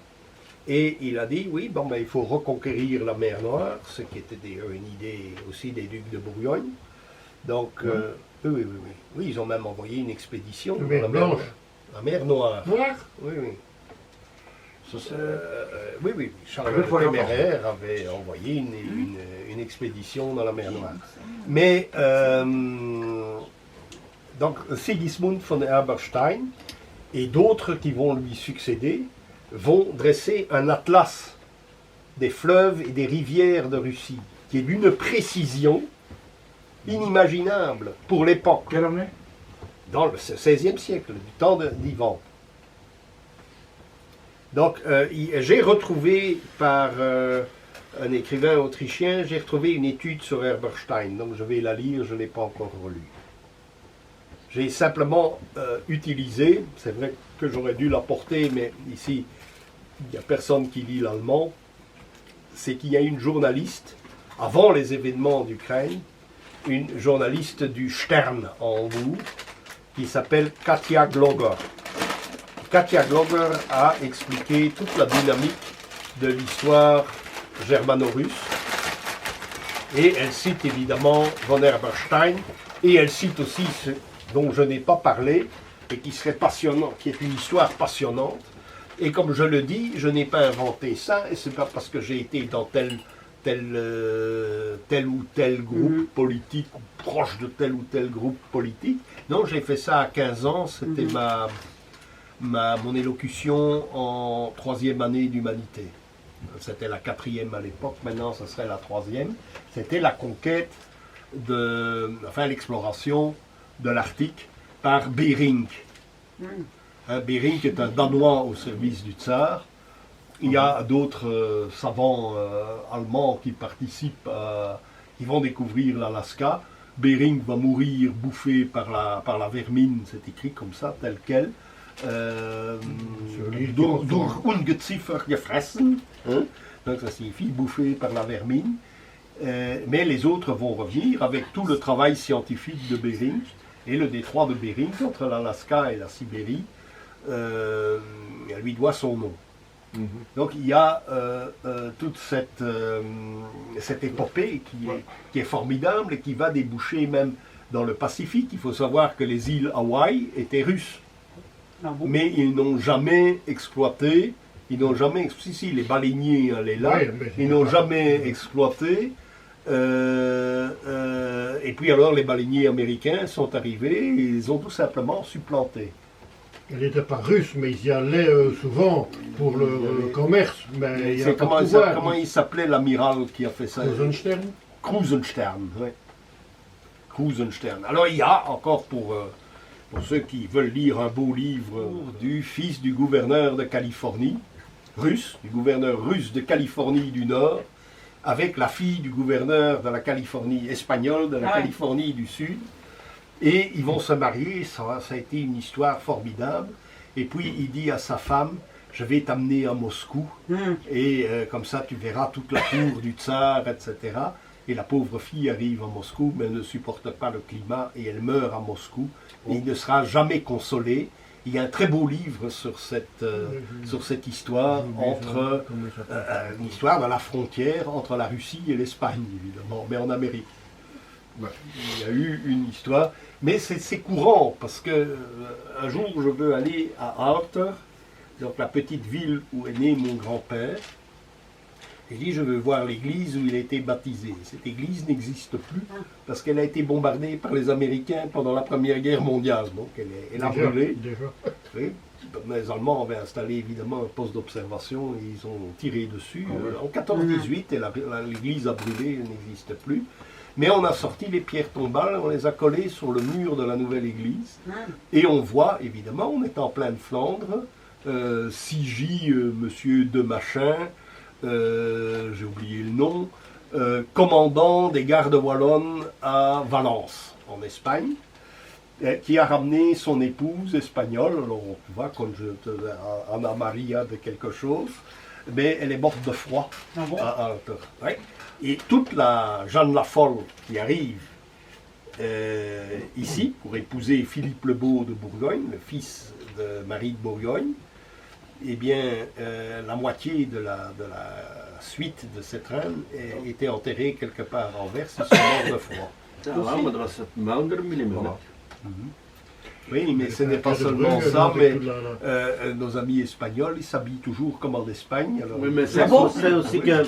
et il a dit, oui, bon, ben, il faut reconquérir la mer Noire, ce qui était une idée aussi des ducs de Bourgogne. Donc, oui, ils ont même envoyé une expédition. La dans mer Blanche. La mer Noire. Noir. Oui. Ça, c'est- Oui. Charles Oui, pour le le Téméraire avait envoyé une expédition dans la mer Noire. Mais, donc, Sigismund von Herberstein et d'autres qui vont lui succéder vont dresser un atlas des fleuves et des rivières de Russie, qui est d'une précision inimaginable pour l'époque, Quelle année? dans le XVIe siècle, du temps d'Ivan. Donc, j'ai retrouvé par un écrivain autrichien, j'ai retrouvé une étude sur Herberstein, donc je vais la lire, je ne l'ai pas encore relue. J'ai simplement utilisé, c'est vrai que j'aurais dû la porter, mais ici, il n'y a personne qui lit l'allemand, c'est qu'il y a une journaliste, avant les événements d'Ukraine, une journaliste du Stern en Hambourg, qui s'appelle Katia Gloger. Katia Gloger a expliqué toute la dynamique de l'histoire germano-russe, et elle cite évidemment von Herberstein, et elle cite aussi ce dont je n'ai pas parlé, et qui serait passionnant, qui est une histoire passionnante. Et comme je le dis, je n'ai pas inventé ça, et c'est pas parce que j'ai été dans tel ou tel groupe politique, ou proche de tel ou tel groupe politique. Non, j'ai fait ça à 15 ans, c'était mon élocution en 3e année d'humanité. C'était la 4e à l'époque, maintenant ce serait la 3e. C'était la conquête l'exploration de l'Arctique par Bering. Bering est un Danois au service du tsar. Il y a d'autres savants allemands qui participent, qui vont découvrir l'Alaska. Bering va mourir bouffé par la vermine, c'est écrit comme ça, tel quel. Durch Ungeziefer gefressen. Donc ça signifie bouffé par la vermine. Mais les autres vont revenir avec tout le travail scientifique de Bering et le détroit de Bering entre l'Alaska et la Sibérie. Elle lui doit son nom. Donc il y a toute cette épopée qui est formidable et qui va déboucher même dans le Pacifique. Il faut savoir que les îles Hawaï étaient russes, mais ils n'ont jamais exploité. Si, les baleiniers allaient là, ils n'ont jamais exploité. Et puis alors les baleiniers américains sont arrivés et ils ont tout simplement supplanté. Elle n'était pas russe, mais ils y allaient souvent pour le commerce. Mais il y a comment il s'appelait l'amiral qui a fait ça? Krusenstern. Oui. Krusenstern. Alors il y a encore pour ceux qui veulent lire un beau livre du fils du gouverneur de Californie, du gouverneur russe de Californie du Nord, avec la fille du gouverneur de la Californie espagnole, de la Californie du Sud. Et ils vont se marier, ça a été une histoire formidable. Et puis il dit à sa femme, je vais t'amener à Moscou, et comme ça tu verras toute la cour du tsar, etc. Et la pauvre fille arrive à Moscou, mais elle ne supporte pas le climat, et elle meurt à Moscou. Et il ne sera jamais consolé. Il y a un très beau livre sur cette histoire, une histoire dans la frontière entre la Russie et l'Espagne, évidemment, mais en Amérique. Il y a eu une histoire, mais c'est courant, parce que un jour je veux aller à Alter, donc la petite ville où est né mon grand-père, et je veux voir l'église où il a été baptisé. Cette église n'existe plus, parce qu'elle a été bombardée par les Américains pendant la Première Guerre mondiale, donc elle a brûlé. Oui. Les Allemands avaient installé évidemment un poste d'observation et ils ont tiré dessus. En 14-18, l'église a brûlé, elle n'existe plus. Mais on a sorti les pierres tombales, on les a collées sur le mur de la nouvelle église. Et on voit, évidemment, on est en pleine Flandre, Sigy, monsieur de Machin, j'ai oublié le nom, commandant des gardes wallonnes à Valence, en Espagne, qui a ramené son épouse espagnole. Alors, tu vois, comme Anna Maria de quelque chose, mais elle est morte de froid à Alter. Ouais. Et toute la Jeanne la Folle qui arrive ici pour épouser Philippe le Beau de Bourgogne, le fils de Marie de Bourgogne, eh bien, la moitié de la suite de cette reine était enterrée quelque part à Anvers, ils sont morts de froid. Oui, mais ce n'est pas seulement ça, mais nos amis espagnols, ils s'habillent toujours comme en Espagne. Alors... Oui, mais c'est aussi que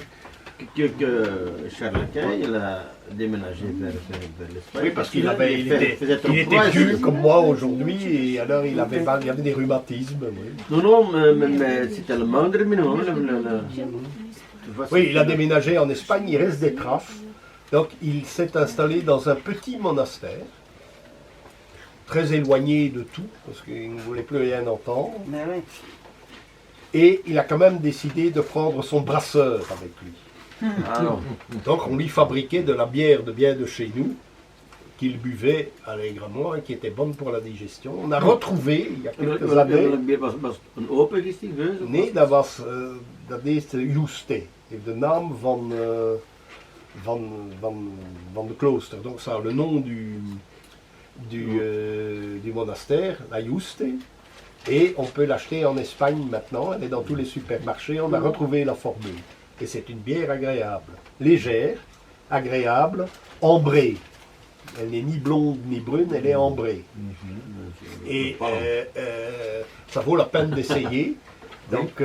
Charles Quint, il a déménagé vers l'Espagne. Oui, parce qu'il était vieux comme moi aujourd'hui, et alors il avait des rhumatismes. Oui. Non, mais c'était le moindre minimum. Oui, il a déménagé en Espagne, il reste des traces. Donc il s'est installé dans un petit monastère, très éloigné de tout, parce qu'il ne voulait plus rien entendre. Et il a quand même décidé de prendre son brasseur avec lui. Donc on lui fabriquait de la bière de bien de chez nous, qu'il buvait allègrement et qui était bonne pour la digestion. On a retrouvé, il y a quelques années, nee, dat is Juste, de naam van de klooster. Donc ça a le nom du monastère, la Juste, et on peut l'acheter en Espagne maintenant, elle est dans tous les supermarchés, on a retrouvé la formule. Et c'est une bière agréable, légère, agréable, ambrée. Elle n'est ni blonde ni brune, elle est ambrée. Et ça vaut la peine d'essayer. Donc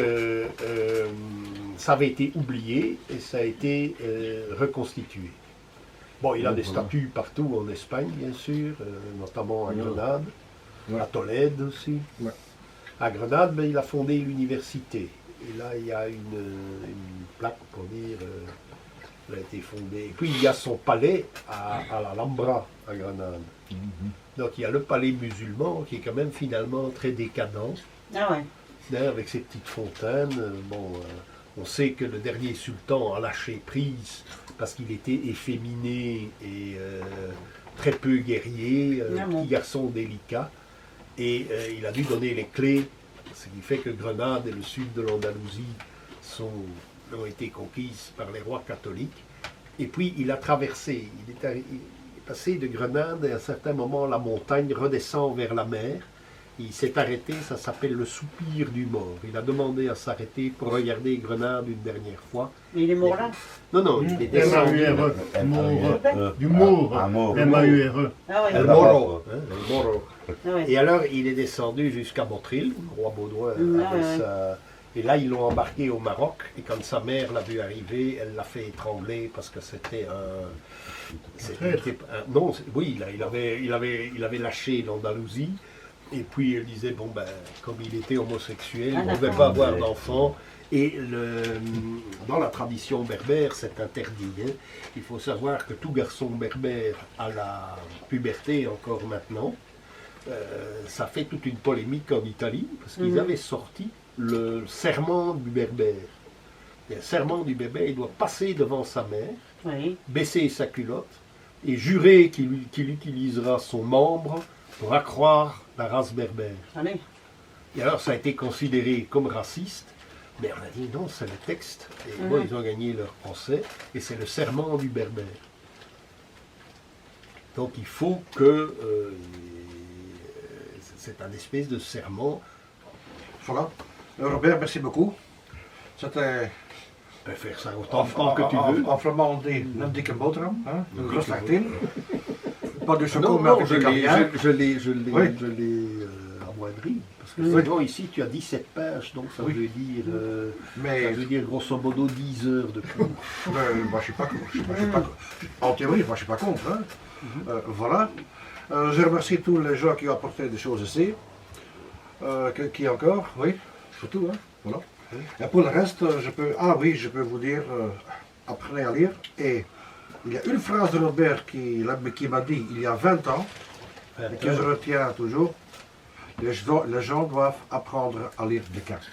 ça avait été oublié et ça a été reconstitué. Bon, il a des statues partout en Espagne, bien sûr, notamment à Grenade, à Tolède aussi. À Grenade, il a fondé l'université. Et là, il y a une plaque pour dire qu'elle a été fondée. Et puis, il y a son palais à l'Alhambra, à Grenade. Donc, il y a le palais musulman qui est quand même finalement très décadent. Avec ses petites fontaines. On sait que le dernier sultan a lâché prise parce qu'il était efféminé et très peu guerrier, petit garçon délicat. Et il a dû donner les clés. Ce qui fait que Grenade et le sud de l'Andalousie ont été conquises par les rois catholiques. Et puis il a traversé, il est passé de Grenade et à un certain moment la montagne redescend vers la mer. Il s'est arrêté, ça s'appelle le soupir du mort. Il a demandé à s'arrêter pour regarder Grenade une dernière fois. Mais il est mort là? Non, il est descendu. Du Mour. M-A-U-R-E. El Morro. Et alors, il est descendu jusqu'à Motril, le roi Baudouin avait sa... Et là, ils l'ont embarqué au Maroc, et quand sa mère l'a vu arriver, elle l'a fait étrangler parce que c'était non, oui, il avait lâché l'Andalousie, et puis elle disait, bon ben, comme il était homosexuel, il ne pouvait pas avoir d'enfant, et dans la tradition berbère, c'est interdit. Hein. Il faut savoir que tout garçon berbère a la puberté encore maintenant. Ça fait toute une polémique en Italie, parce qu'ils avaient sorti le serment du berbère. Et le serment du berbère, il doit passer devant sa mère, baisser sa culotte, et juré qu'il utilisera son membre pour accroître la race berbère. Allez. Et alors ça a été considéré comme raciste, mais on a dit non, c'est le texte. Et bon, ils ont gagné leur procès, et c'est le serment du berbère. Donc il faut que... c'est un espèce de serment. Voilà. Robert, merci beaucoup. C'était... Tu peux faire ça autant de temps que tu veux. En flamand, on dit een dikke boterham, hein, une grosse tartine. Pas de chocolat, Non, mais non, avec je du l'ai caviar. oui. Oui. Amoindri. Parce que sinon, ici, tu as 17 pages, donc ça Oui. veut dire... Mais ça veut dire grosso modo 10 heures de cours. moi, je suis pas, en théorie, moi, je suis pas contre. Hein. Voilà. Je remercie tous les gens qui ont apporté des choses ici. Qui encore? Oui, surtout. Hein. Voilà. Et pour le reste, je peux vous dire, apprenez à lire. Et il y a une phrase de Robert qui m'a dit il y a 20 ans, et que je retiens toujours. Les gens doivent apprendre à lire des cartes.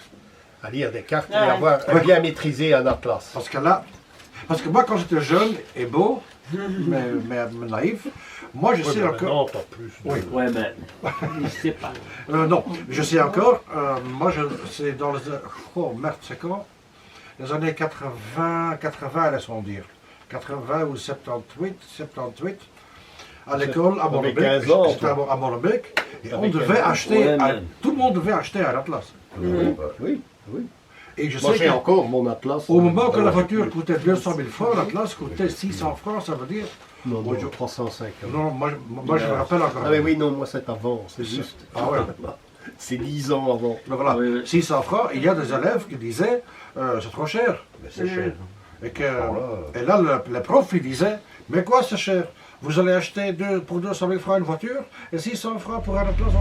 À lire des cartes Ah et ouais. bien maîtriser un atlas. Parce que moi, quand j'étais jeune et beau, mais naïf, moi je sais encore. Non, plus. Oui. Ouais, mais je sais pas. Non, je sais encore. Moi, c'est dans les. Oh merde, c'est quand? Les années 80, laissons dire. 80 ou 78. À l'école, à Avec Molenbeek. 15 ans, J'étais à Molenbeek. Et on Avec devait 15 ans. acheter. Ouais, mais- Tout le monde devait acheter un atlas. Oui. Et je Moi, sais j'ai que. encore mon atlas. Au moment que la voiture coûtait 200 000 francs, l'atlas coûtait 600 francs, ça veut dire. Non, Moi, je- 350. Non, moi je me rappelle encore. Ah mais oui, non, moi c'est avant, c'est juste. Ah ouais. C'est 10 ans avant. Mais voilà, Oui, oui. 600 francs, il y a des élèves qui disaient c'est trop cher. Mais c'est cher. Et là, le prof il disait mais quoi c'est cher? Vous allez acheter pour 200 000 francs une voiture et 600 francs pour un atlas.